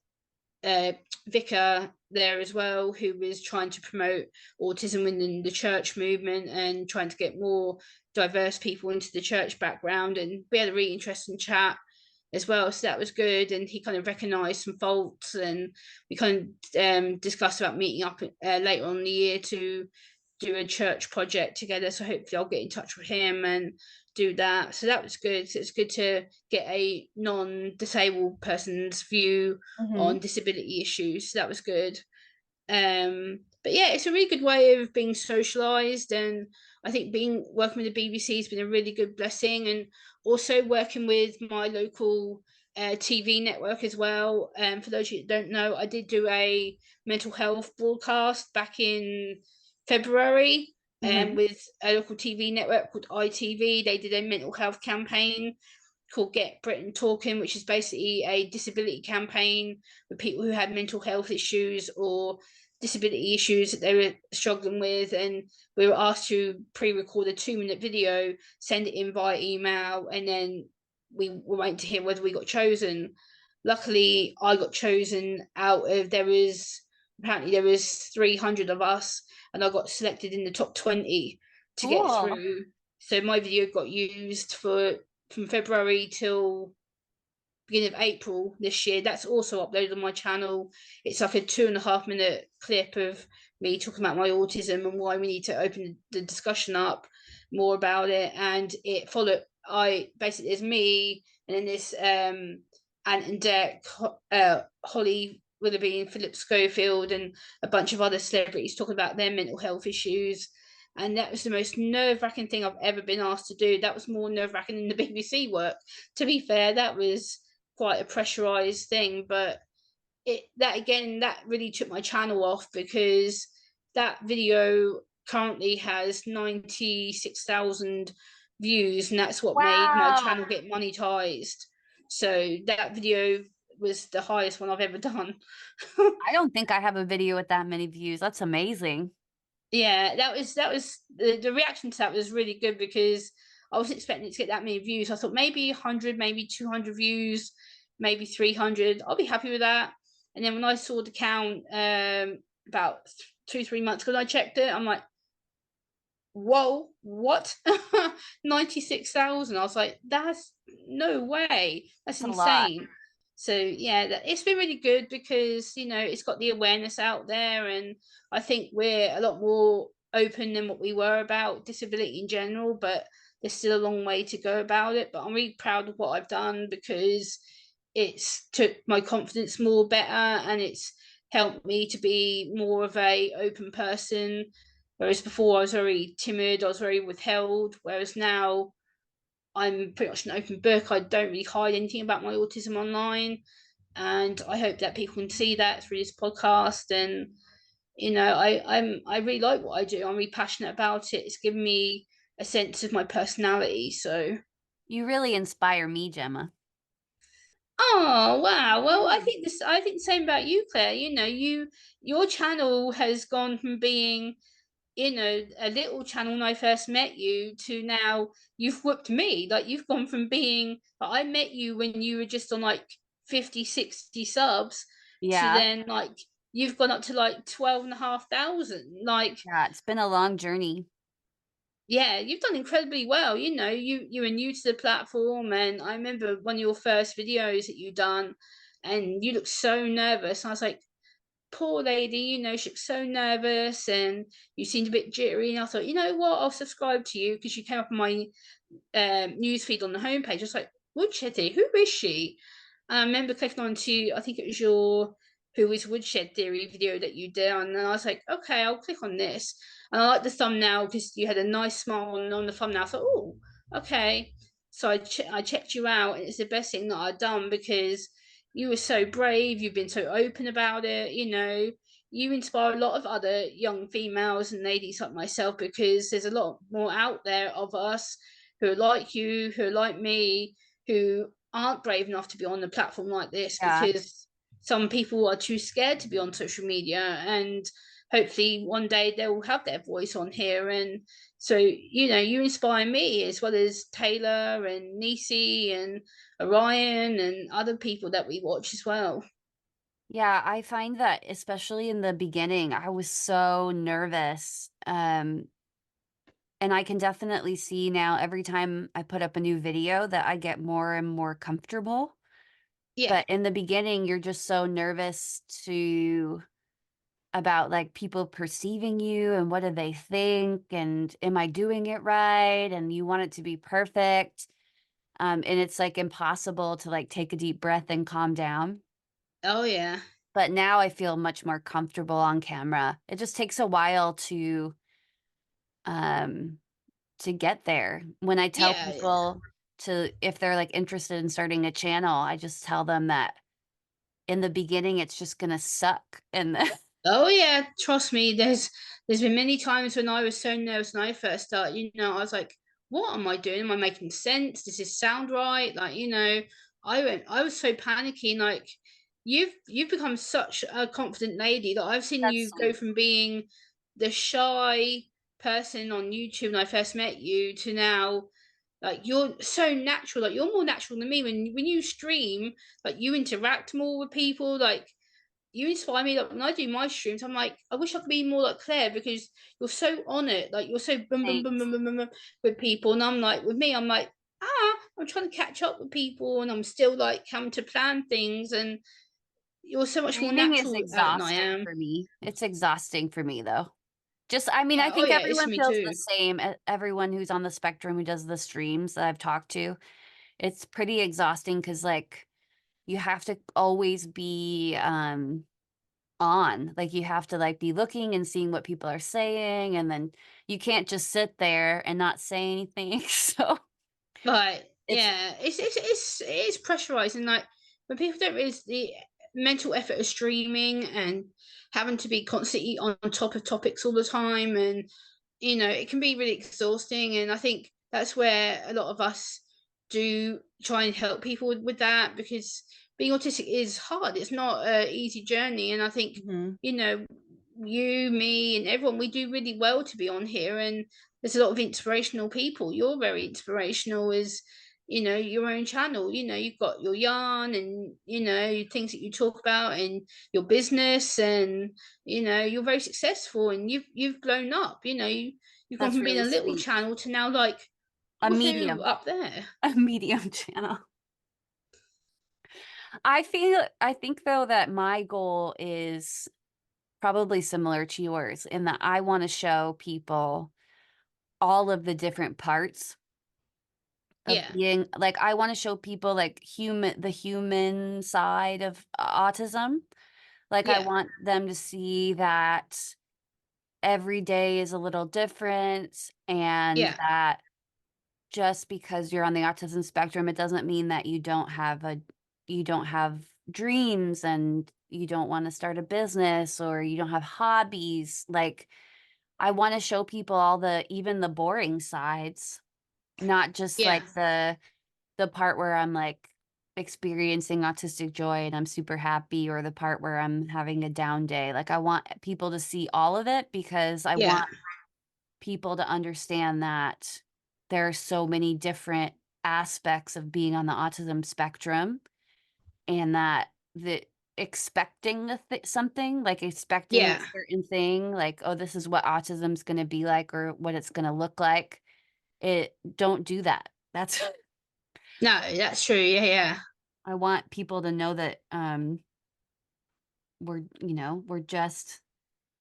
vicar there as well, who was trying to promote autism within the church movement and trying to get more diverse people into the church background. And we had a really interesting chat as well, so that was good. And he kind of recognized some faults, and we kind of discussed about meeting up later on in the year to do a church project together. So hopefully I'll get in touch with him and do that. So that was good. So it's good to get a non-disabled person's view Mhm. on disability issues. So that was good. But yeah, it's a really good way of being socialized, and I think being working with the BBC has been a really good blessing, and also working with my local TV network as well. For those of you that don't know, I did do a mental health broadcast back in February, Mhm. with a local TV network called ITV. They did a mental health campaign called Get Britain Talking, which is basically a disability campaign with people who had mental health issues or disability issues that they were struggling with. And we were asked to pre-record a 2-minute video, send it in via email, and then we were waiting to hear whether we got chosen. Luckily, I got chosen out of, apparently there was 300 of us, and I got selected in the top 20 to get Cool. through. So my video got used from February till beginning of April this year. That's also uploaded on my channel. It's like a 2.5 minute clip of me talking about my autism and why we need to open the discussion up more about it. And it followed, I basically, there's me, and then this Ant and Dec, Holly Willoughby and Philip Schofield, and a bunch of other celebrities talking about their mental health issues. And that was the most nerve-wracking thing I've ever been asked to do. That was more nerve-wracking than the BBC work. To be fair, that was quite a pressurized thing, but that really took my channel off, because that video currently has 96,000 views, and that's what made my Wow. channel get monetized. So that video was the highest one I've ever done. I don't think I have a video with that many views. That's amazing. Yeah, that was the reaction to that was really good, because I wasn't expecting it to get that many views. I thought maybe 100, maybe 200 views, maybe 300. I'll be happy with that. And then when I saw the count, about 2, 3 months ago, I checked it. I'm like, whoa, what? 96,000. I was like, that's no way. That's That's a lot. insane. So yeah, it's been really good, because it's got the awareness out there, and I think we're a lot more open than what we were about disability in general. But there's still a long way to go about it. But I'm really proud of what I've done, because it's took my confidence more better, and it's helped me to be more of a open person. Whereas before I was very timid, I was very withheld. Whereas now I'm pretty much an open book. I don't really hide anything about my autism online. And I hope that people can see that through this podcast. And I really like what I do. I'm really passionate about it. It's given me a sense of my personality. So You really inspire me, Gemma. Oh, wow. Well, I Yeah. think this I think the same about you, Claire. Your channel has gone from being, a little channel when I first met you to now you've whooped me. Like you've gone from being I met you when you were just on like 50, 60 subs to Yeah. then like you've gone up to like 12,500. Like, Yeah, it's been a long journey. yeah, you've done incredibly well. You were new to the platform, and I remember one of your first videos that you done, and you looked so nervous. And I was like, poor lady, she looked so nervous, and you seemed a bit jittery. And I thought, you know what, I'll subscribe to you because you came up on my newsfeed on the homepage. I was like, Woodshed, who is she? And I remember clicking on to, I think it was your Who is Woodshed Theory video that you did. And then I was like, okay, I'll click on this. And I like the thumbnail because you had a nice smile on the thumbnail. I thought, oh, okay. So I checked you out, and it's the best thing that I've done because you were so brave. You've been so open about it. You inspire a lot of other young females and ladies like myself because there's a lot more out there of us who are like you, who are like me, who aren't brave enough to be on a platform like this Yeah. because some people are too scared to be on social media. And hopefully one day they'll have their voice on here. And so, you inspire me as well as Taylor and Nisi and Orion and other people that we watch as well. Yeah, I find that especially in the beginning, I was so nervous. And I can definitely see now every time I put up a new video that I get more and more comfortable. Yeah. But in the beginning, you're just so nervous to about like people perceiving you and what do they think and am I doing it right? And you want it to be perfect. And it's like impossible to like take a deep breath and calm down. Oh, yeah. But now I feel much more comfortable on camera. It just takes a while um to get there. When I tell Yeah. people to if they're like interested in starting a channel, I just tell them that in the beginning it's just gonna suck and Oh yeah, trust me. There's been many times when I was so nervous when I first started. I was like, "What am I doing? Am I making sense? Does this sound right?" Like, I was so panicky. And like, you've become such a confident lady that I've seen that's you go from being the shy person on YouTube when I first met you to now, like you're so natural. Like you're more natural than me when you stream. Like you interact more with people. Like you inspire me. Like when I do my streams, I'm like, I wish I could be more like Claire because you're so on it. Like you're so boom, boom, boom, thanks. boom, boom, boom, boom with people. And I'm like, with me, I'm like, I'm trying to catch up with people, and I'm still like having to plan things. And you're so much more Streaming is natural than I exhausting am. for me. It's exhausting for me though. Just I mean, I Yeah. Oh think yeah, it's everyone for me feels the too. same, everyone who's on the spectrum who does the streams that I've talked to. It's pretty exhausting because like, you have to always be, on. Like, you have to, like, be looking and seeing what people are saying, and then you can't just sit there and not say anything, so Right. it's Yeah. It's pressurizing. Like when people don't realize the mental effort of streaming and having to be constantly on top of topics all the time, and it can be really exhausting. And I think that's where a lot of us do try and help people with that because being autistic is hard. It's not an easy journey. And I think, Mhm. you know, you, me, and everyone, we do really well to be on here. And there's a lot of inspirational people. You're very inspirational as, your own channel. You've got your yarn and, things that you talk about and your business, and, you're very successful and you've blown up. You've gone That's from being really a little sweet. channel to now like A woohoo medium, up there. a medium channel. I think, though, that my goal is probably similar to yours in that I wanna show people all of the different parts of Yeah, being like, I wanna show people, like, the human side of autism. Like, I yeah, want them to see that every day is a little different and yeah, that just because you're on the autism spectrum, it doesn't mean that you don't have dreams and you don't wanna start a business or you don't have hobbies. Like, I wanna show people all the even the boring sides, not just, yeah, like, the part where I'm like experiencing autistic joy and I'm super happy, or the part where I'm having a down day. Like, I want people to see all of it because I Yeah. want people to understand that there are so many different aspects of being on the autism spectrum, and that the expecting something, like expecting a Yeah. certain thing, like, oh, this is what autism's going to be like or what it's going to look like. It don't do that. That's No, that's true. Yeah, yeah. I want people to know that we're,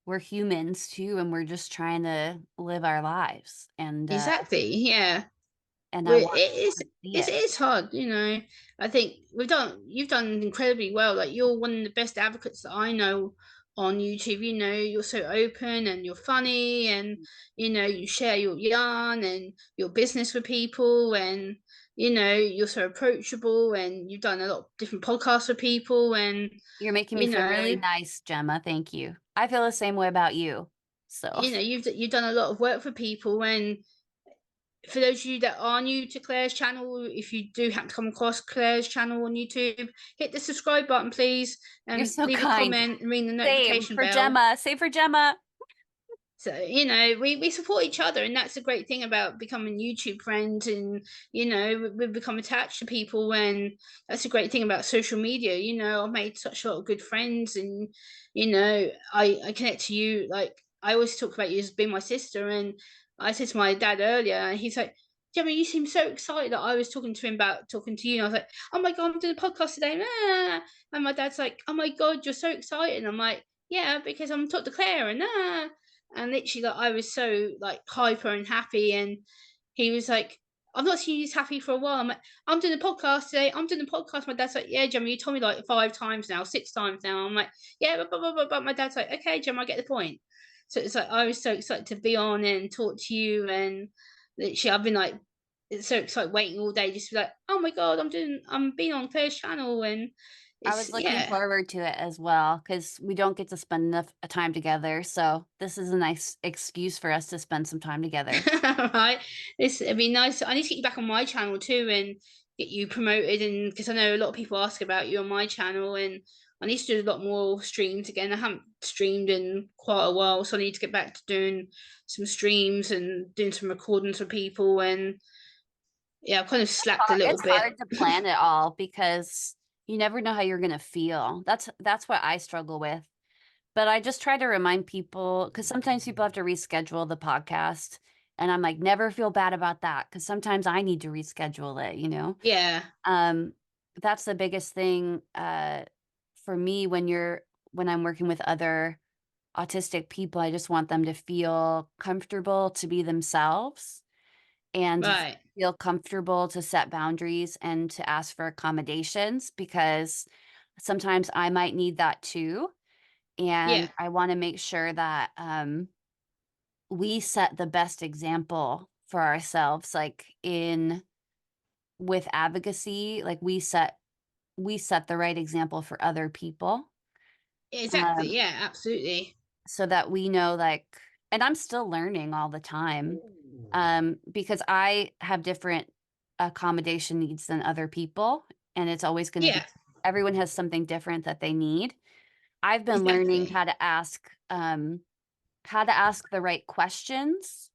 we're humans too, and we're just trying to live our lives, Exactly. Yeah. and I Well, want to see it it. is hard, I think you've done incredibly well. Like, you're one of the best advocates that I know on YouTube. You're so open and you're funny, and you share your yarn and your business with people, and you're so approachable, and you've done a lot of different podcasts with people, and You're making me you feel really know nice, Gemma. Thank you. I feel the same way about you. So you've done a lot of work for people. And for those of you that are new to Claire's channel, if you do happen to come across Claire's channel on YouTube, hit the subscribe button, please, you're and so leave a kind. comment and ring the Same notification for bell. Gemma. Same for Gemma. So, we support each other, and that's a great thing about becoming YouTube friends. And, we become attached to people, and that's a great thing about social media. I've made such a lot of good friends, and, I connect to you. Like, I always talk about you as being my sister. And I said to my dad earlier, and he's like, Gemma, you seem so excited that I was talking to him about talking to you. And I was like, oh my God, I'm doing a podcast today. Ah. And my dad's like, oh my God, you're so excited. And I'm like, yeah, because I'm talking to Claire, and literally, like, I was so, like, hyper and happy. And he was like, I've not seen you this happy for a while. I'm like, I'm doing a podcast today. I'm doing a podcast. My dad's like, yeah, Gemma, you told me like 5 times now, 6 times now. I'm like, yeah, but my dad's like, okay, Gemma, I get the point. So it's like, I was so excited to be on and talk to you. And literally, I've been like, it's so excited waiting all day just to be like, oh my God, I'm being on Claire's channel. And I it's, was looking yeah. forward to it as well because we don't get to spend enough time together. So this is a nice excuse for us to spend some time together. Right. It'd be nice. I need to get you back on my channel too, and get you promoted. And because I know a lot of people ask about you on my channel, and I need to do a lot more streams again. I haven't streamed in quite a while, so I need to get back to doing some streams and doing some recordings for people. And yeah, I've kind of slacked a little It's bit. hard to plan it all because you never know how you're going to feel. That's what I struggle with. But I just try to remind people because sometimes people have to reschedule the podcast, and I'm like, never feel bad about that because sometimes I need to reschedule it. Yeah, Um, that's the biggest thing for me when I'm working with other autistic people. I just want them to feel comfortable to be themselves and to right. feel comfortable to set boundaries and to ask for accommodations because sometimes I might need that too. Yeah, And I want to make sure that we set the best example for ourselves, like in with advocacy, like we set the right example for other people. exactly. Um, Yeah, absolutely. so that we know, like, and I'm still learning all the time, because I have different accommodation needs than other people, and it's always gonna Yeah, be everyone has something different that they need. I've been learning exactly. how to ask the right questions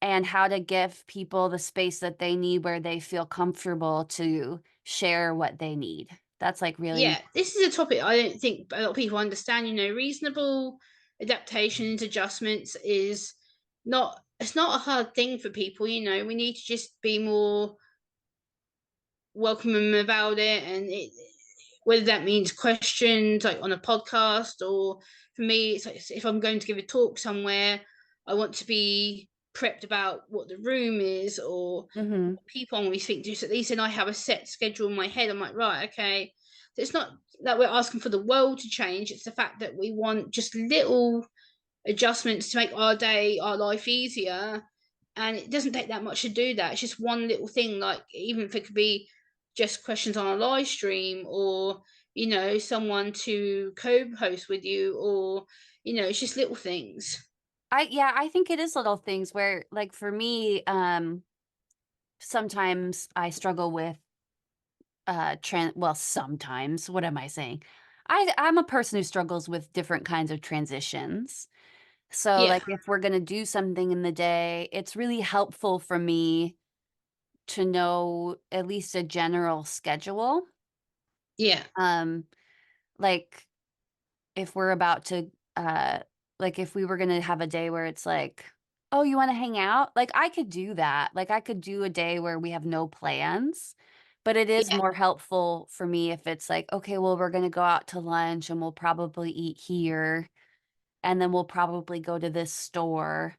and how to give people the space that they need where they feel comfortable to share what they need. That's, like, really Yeah, this is a topic I don't think a lot of people understand. Reasonable adaptations, adjustments is not it's not a hard thing for people. We need to just be more welcoming about it, and whether that means questions like on a podcast, or for me, it's like if I'm going to give a talk somewhere, I want to be prepped about what the room is, or Mhm. what people I'm going to be speaking to. So at least then I have a set schedule in my head. I'm like, right, okay. So it's not that we're asking for the world to change. It's the fact that we want just little adjustments to make our day, our life easier. And it doesn't take that much to do that. It's just one little thing, like even if it could be just questions on a live stream, or someone to co-host with you, or it's just little things. Yeah, I think it is little things where, like, for me, sometimes I struggle with sometimes, what am I saying? I'm a person who struggles with different kinds of transitions. So, Yeah. like, if we're gonna do something in the day, it's really helpful for me to know at least a general schedule. Yeah. Um, like, if we're about to, uh like, if we were gonna have a day where it's like, "Oh, you wanna hang out?" Like, I could do that. Like, I could do a day where we have no plans, but it is Yeah. more helpful for me if it's like, "Okay, well, we're gonna go out to lunch, and we'll probably eat here." And then we'll probably go to this store,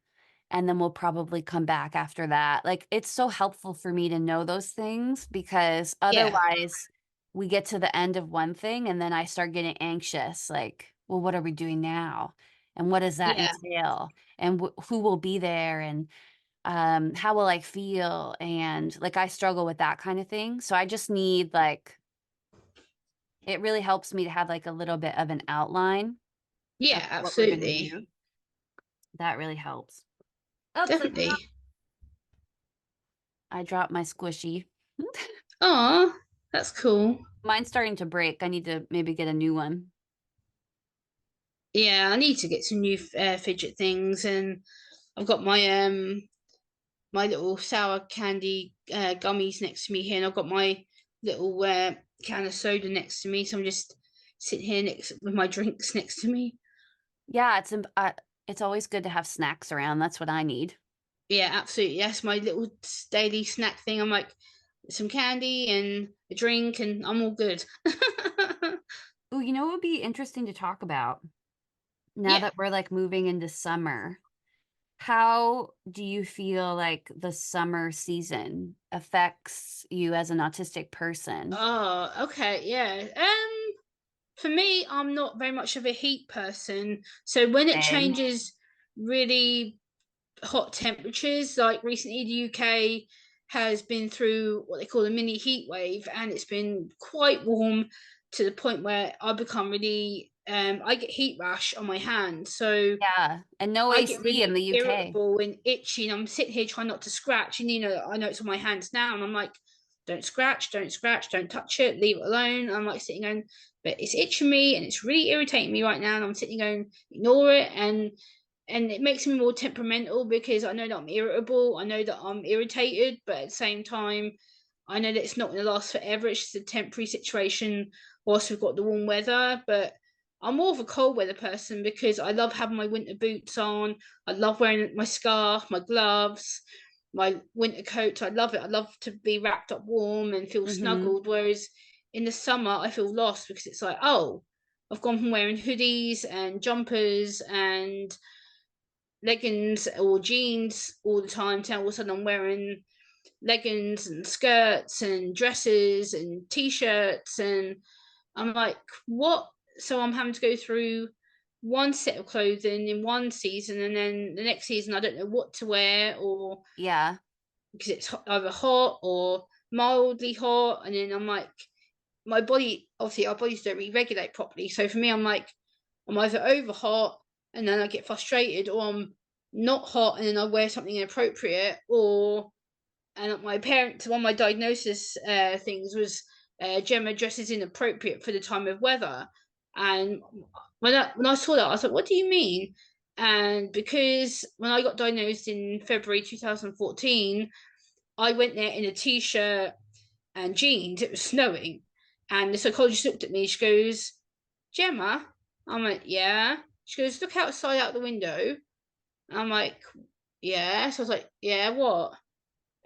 and then we'll probably come back after that. Like, it's so helpful for me to know those things because Yeah. otherwise we get to the end of one thing and then I start getting anxious, like, "Well, what are we doing now? And what does that Yeah. entail? And who will be there? And, how will I feel?" And, like, I struggle with that kinda thing, so I just need, like it really helps me to have, like, a little bit of an outline of Yeah, what we're gonna absolutely. do. That really helps. Oops, Definitely. I dropped my squishy. Oh, that's cool. Mine's starting to break. I need to maybe get a new one. Yeah, I need to get some new fidget things, and I've got my little sour candy gummies next to me here, and I've got my little can of soda next to me. So I'm just sitting here next with my drinks next to me. Yeah, it's always good to have snacks around. That's what I need. Yeah, absolutely. That's my little daily snack thing. I'm like some candy and a drink, and I'm all good. Ooh, you know what would be interesting to talk about now Yeah. that we're like moving into summer? How do you feel like the summer season affects you as an autistic person? Oh, okay. Yeah. For me, I'm not very much of a heat person. So when it Same. changes really hot temperatures, like recently the UK has been through what they call a mini heat wave, and it's been quite warm to the point where I become really I get heat rash on my hands. So Yeah, and no I get AC in really the UK. irritable and itchy, and I'm sitting here trying not to scratch. And I know it's on my hands now, and I'm like, don't scratch, don't scratch, don't touch it, leave it alone. I'm like sitting going, but it's itching me and it's really irritating me right now. And I'm sitting going, ignore it. And it makes me more temperamental because I know that I'm irritable. I know that I'm irritated, but at the same time, I know that it's not going to last forever. It's just a temporary situation whilst we've got the warm weather. But I'm more of a cold weather person because I love having my winter boots on. I love wearing my scarf, my gloves, my winter coat. I love it. I love to be wrapped up warm and feel Mhm. snuggled. Whereas in the summer, I feel lost because it's like, oh, I've gone from wearing hoodies and jumpers and leggings or jeans all the time to all of a sudden I'm wearing leggings and skirts and dresses and t-shirts, and I'm like, what? So I'm having to go through one set of clothing in one season, and then the next season I don't know what to wear, or Yeah. because it's either hot or mildly hot, and then I'm like, my body, obviously our bodies don't really regulate properly. So for me, I'm like, I'm either over hot and then I get frustrated, or I'm not hot and then I wear something inappropriate, or and my parents, one of my diagnosis things was Gemma dresses inappropriate for the time of weather. And when I saw that, I was like, what do you mean? And because when I got diagnosed in February 2014, I went there in a t-shirt and jeans. It was snowing, and the psychologist looked at me. She goes, "Gemma," I'm like, "Yeah." She goes, "Look outside out the window." I'm like, "Yeah." So I was like, "Yeah, what?"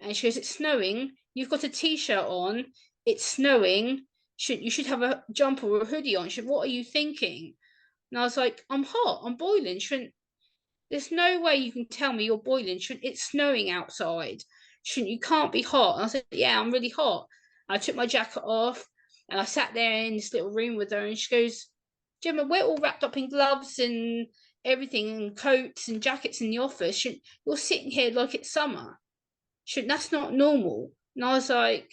And she goes, "It's snowing. You've got a t-shirt on. It's snowing. You should have a jumper or a hoodie on." She said, "What are you thinking?" And I was like, "I'm hot. I'm boiling." She went, "There's no way you can tell me you're boiling. Shouldn't It's snowing outside. Shouldn't You can't be hot." And I said, "Yeah, I'm really hot." I took my jacket off and I sat there in this little room with her, and she goes, "Gemma, we're all wrapped up in gloves and everything and coats and jackets in the office. You're sitting here like it's summer. That's not normal." And I was like,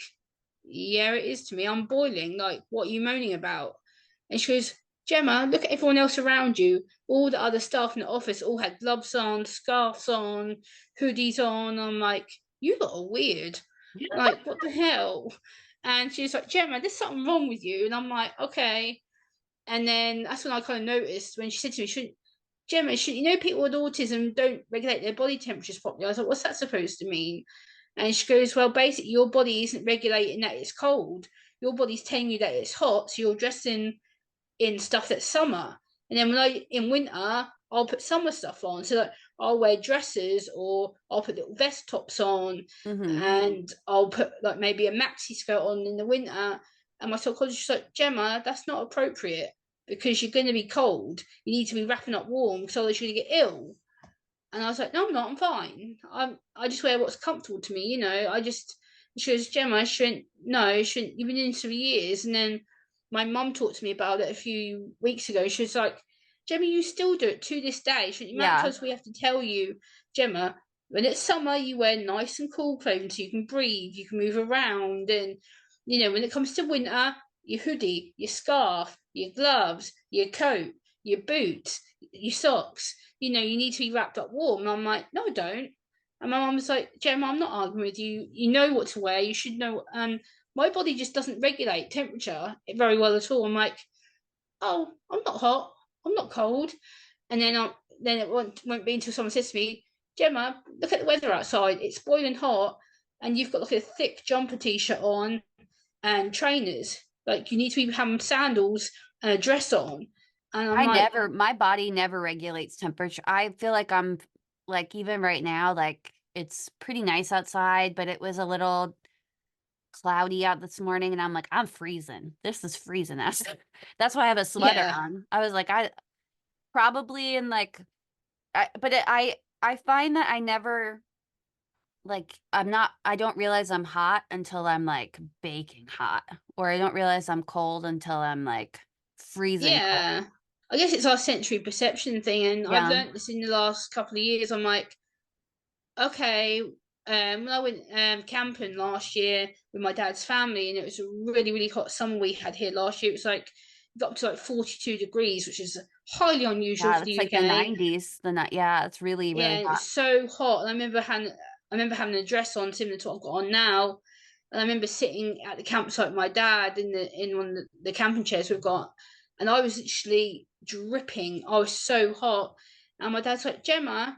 "Yeah, it is to me. I'm boiling. Like, what are you moaning about?" And she goes, "Gemma, look at everyone else around you. All the other staff in the office all had gloves on, scarves on, hoodies on." I'm like, "You lot are weird. Like, what the hell?" And she was like, Gemma, there's something wrong with you. And I'm like, okay. And then that's when I kind of noticed when she said to me, Gemma, you know, people with autism don't regulate their body temperatures properly. I was like, what's that supposed to mean? And she goes, well, basically, your body isn't regulating that it's cold. Your body's telling you that it's hot. So you're dressing in stuff that's summer. And then in winter, I'll put summer stuff on. So like I'll wear dresses or I'll put little vest tops on, Mm-hmm. and I'll put like maybe a maxi skirt on in the winter. And my psychologist was like, Gemma, that's not appropriate because you're going to be cold. You need to be wrapping up warm because otherwise you're going to get ill. And I was like, no, I'm not. I'm fine. I just wear what's comfortable to me. You know, I just. She goes, Gemma, I shouldn't. No, shouldn't. You've been in this for years. And then my mum talked to me about it a few weeks ago. She was like, Gemma, you still do it to this day. Shouldn't the amount of Yeah. times we have to tell you, Gemma, when it's summer, you wear nice and cool clothing so you can breathe, you can move around. And, you know, when it comes to winter, your hoodie, your scarf, your gloves, your coat, your boots, your socks, you know, you need to be wrapped up warm. And I'm like, no, I don't. And my mum was like, Gemma, I'm not arguing with you. You know what to wear. You should know. And my body just doesn't regulate temperature very well at all. I'm like, oh, I'm not hot. I'm not cold. And then it won't be until someone says to me, Gemma, look at the weather outside. It's boiling hot, and you've got like a thick jumper t-shirt on and trainers. Like you need to be having sandals and a dress on. And I'm like, My body never regulates temperature. I feel like I'm like, even right now, like it's pretty nice outside, but it was a little cloudy out this morning and I'm like, I'm freezing. This is freezing. That's why I have a sweater yeah, on. I was like, I probably in like, I find that I never like, I don't realize I'm hot until I'm like baking hot, or I don't realize I'm cold until I'm like freezing cold. yeah. I guess it's our sensory perception thing, and I've Yeah. learnt this in the last couple of years. I'm like, okay, when I went camping last year with my dad's family, and it was a really, really hot summer we had here last year. It was like it got up to like 42 degrees, which is highly unusual Yeah, for that's the like the UK. 90s. Yeah, it's really, Yeah, really and it hot. was so hot. And I remember having a dress on similar to what I've got on now. And I remember sitting at the campsite with my dad in one of the camping chairs we've got, and I was literally dripping. I was so hot. And my dad's like, Gemma,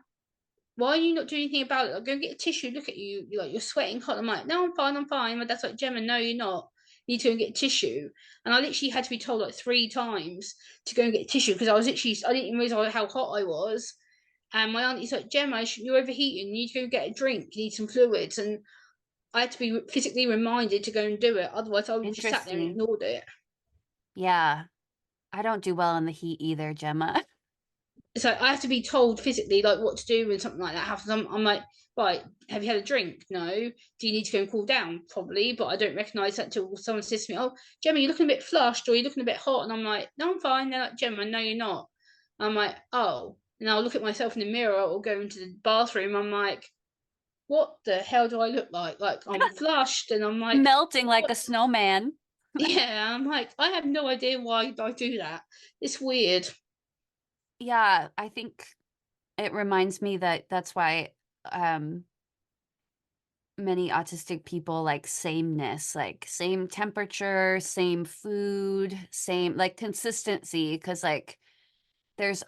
why are you not doing anything about it? Like, go get a tissue. Look at you. You're sweating hot. I'm like, no, I'm fine. I'm fine. My dad's like, Gemma, no, you're not. You need to go and get a tissue. And I literally had to be told like 3 times to go and get a tissue because I didn't even realize how hot I was. And my auntie's like, Gemma, you're overheating. You need to go get a drink. You need some fluids. And I had to be physically reminded to go and do it. Otherwise, I would have just sat there and Interesting. ignored it. Yeah, I don't do well in the heat either, Gemma. So I have to be told physically like what to do when something like that happens. I'm like, right, have you had a drink? No. Do you need to go and cool down? Probably, but I don't recognise that until someone says to me, oh, Gemma, you're looking a bit flushed or you're looking a bit hot. And I'm like, no, I'm fine. They're like, Gemma, no, you're not. I'm like, oh. And I'll look at myself in the mirror or go into the bathroom. I'm like, what the hell do I look like? Like I'm flushed and I'm like, Melting like what? a snowman. Yeah, I'm like, I have no idea why I do that. It's weird. Yeah, I think it reminds me that that's why um many autistic people like sameness, like same temperature, same food, same like consistency, because like there's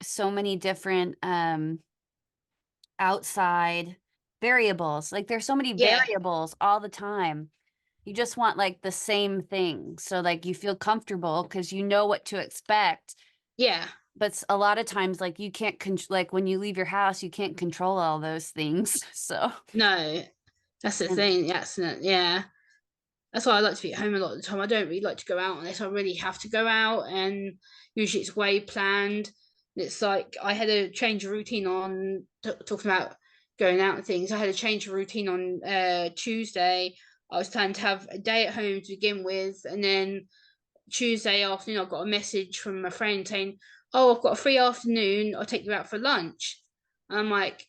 so many different outside variables. Like there's so many Yeah, variables all the time. You just want like the same thing. So like you feel comfortable because you know what to expect. yeah. But a lot of times like you can't like when you leave your house, you can't control all those things. So No, that's the and thing. That's yeah. That's why I like to be at home a lot of the time. I don't really like to go out unless I really have to go out, and usually it's way planned. It's like I had a change of routine on talking about going out and things. I had a change of routine on Tuesday. I was planning to have a day at home to begin with, and then Tuesday afternoon I got a message from a friend saying, "Oh, I've got a free afternoon. I'll take you out for lunch." And I'm like,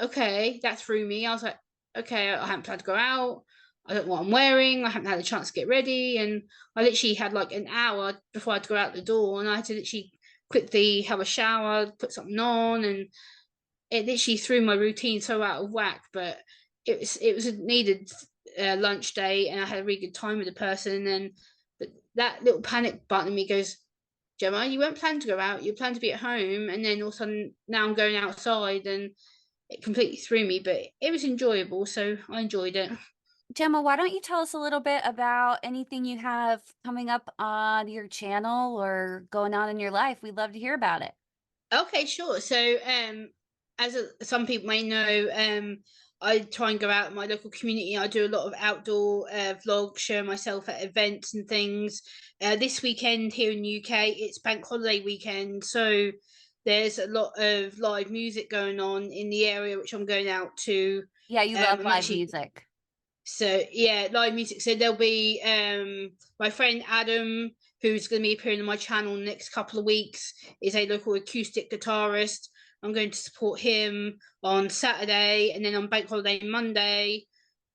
okay, that threw me. I was like, okay, I haven't planned to go out. I don't know what I'm wearing. I haven't had a chance to get ready. And I literally had like an hour before I had to go out the door. And I had to literally quickly have a shower, put something on. And it literally threw my routine so out of whack. But it was needed. lunch date, and I had a really good time with the person. And but that little panic button in me goes, Gemma, you weren't planning to go out. You planned to be at home, and then all of a sudden now I'm going outside, and it completely threw me. But it was enjoyable, so I enjoyed it. Gemma, why don't you tell us a little bit about anything you have coming up on your channel or going on in your life? We'd love to hear about it. Okay, sure. So, as some people may know, I try and go out in my local community. I do a lot of outdoor vlogs, showing myself at events and things. This weekend here in the UK, it's Bank Holiday weekend, so there's a lot of live music going on in the area which I'm going out to. Yeah, you love I'm live actually music. So yeah, live music. So there'll be my friend Adam, who's going to be appearing on my channel in the next couple of weeks, is a local acoustic guitarist. I'm going to support him on Saturday, and then on Bank Holiday Monday,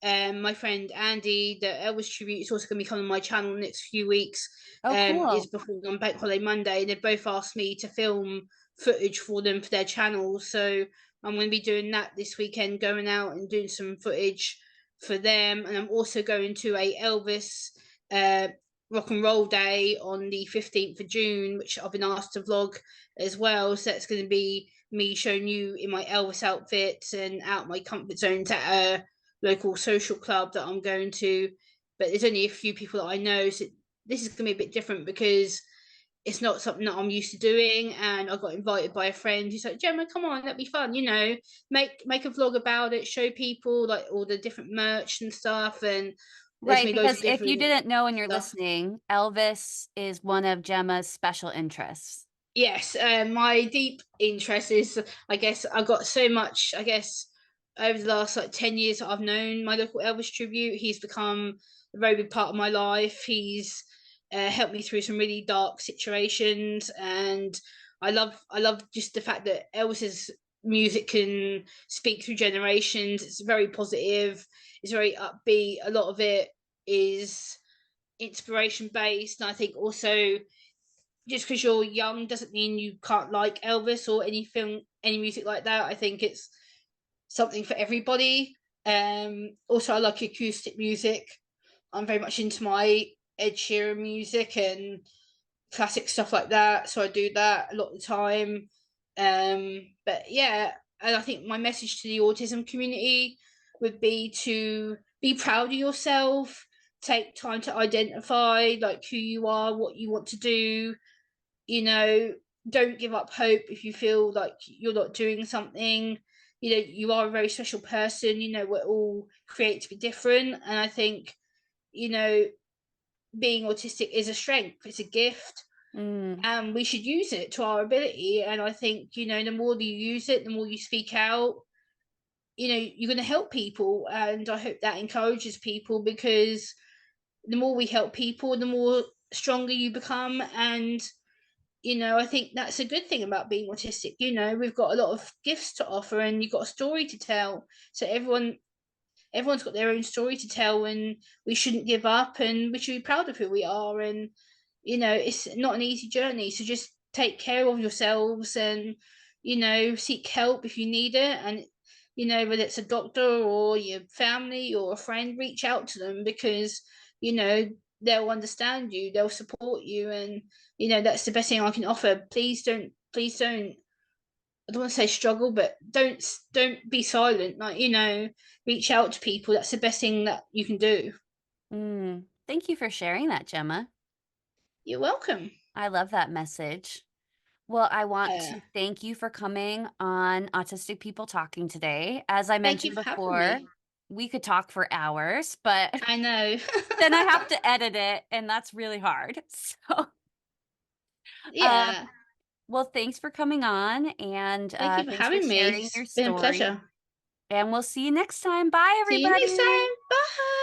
my friend Andy, the Elvis tribute, is also going to be coming on my channel in the next few weeks. Oh, Is cool. performing on Bank Holiday Monday, and they both asked me to film footage for them for their channel. So I'm going to be doing that this weekend, going out and doing some footage for them. And I'm also going to a Elvis uh, rock and roll day on the 15th of June, which I've been asked to vlog as well. So that's going to be me showing you in my Elvis outfit and out my comfort zones at a local social club that I'm going to. But there's only a few people that I know, so this is going to be a bit different because it's not something that I'm used to doing. And I got invited by a friend who's like, Gemma, come on, that'd be fun, make a vlog about it, show people like all the different merch and stuff. And there's Right, me loads of because if you different didn't know and you're stuff. listening, Elvis is one of Gemma's special interests. Yes, my deep interest is, I guess, I got so much, I guess, over the last like 10 years that I've known my local Elvis tribute. He's become a very big part of my life. He's helped me through some really dark situations, and I love just the fact that Elvis's music can speak through generations. It's very positive, it's very upbeat. A lot of it is inspiration based, and I think also just because you're young doesn't mean you can't like Elvis or any film, any music like that. I think it's something for everybody. Also, I like acoustic music. I'm very much into my Ed Sheeran music and classic stuff like that. So I do that a lot of the time. But yeah, and I think my message to the autism community would be to be proud of yourself. Take time to identify like who you are, what you want to do, you know, don't give up hope if you feel like you're not doing something. You are a very special person. We're all created to be different. And I think, you know, being autistic is a strength, it's a gift, Mm, and we should use it to our ability. And I think, the more you use it, the more you speak out, you're going to help people. And I hope that encourages people, because the more we help people, the more stronger you become. And I think that's a good thing about being autistic. We've got a lot of gifts to offer, and you've got a story to tell. So everyone's got their own story to tell, and we shouldn't give up, and we should be proud of who we are. And it's not an easy journey, so just take care of yourselves, and seek help if you need it. And whether it's a doctor or your family or a friend, reach out to them, because you know they'll understand you, they'll support you. And that's the best thing I can offer. Please don't, I don't want to say struggle, but don't be silent. Like, reach out to people. That's the best thing that you can do. mm. Thank you for sharing that, Gemma. You're welcome. I love that message. Well, I want Uh, to thank you for coming on Autistic People Talking today. As I Thank you mentioned for having before, me. we could talk for hours, but I know. then I have to edit it, and that's really hard. So, um, Yeah. well, thanks for coming on, and Thank you for thanks for having me. sharing It's your been a story. pleasure. And we'll see you next time. Bye, See you next everybody. time. Bye.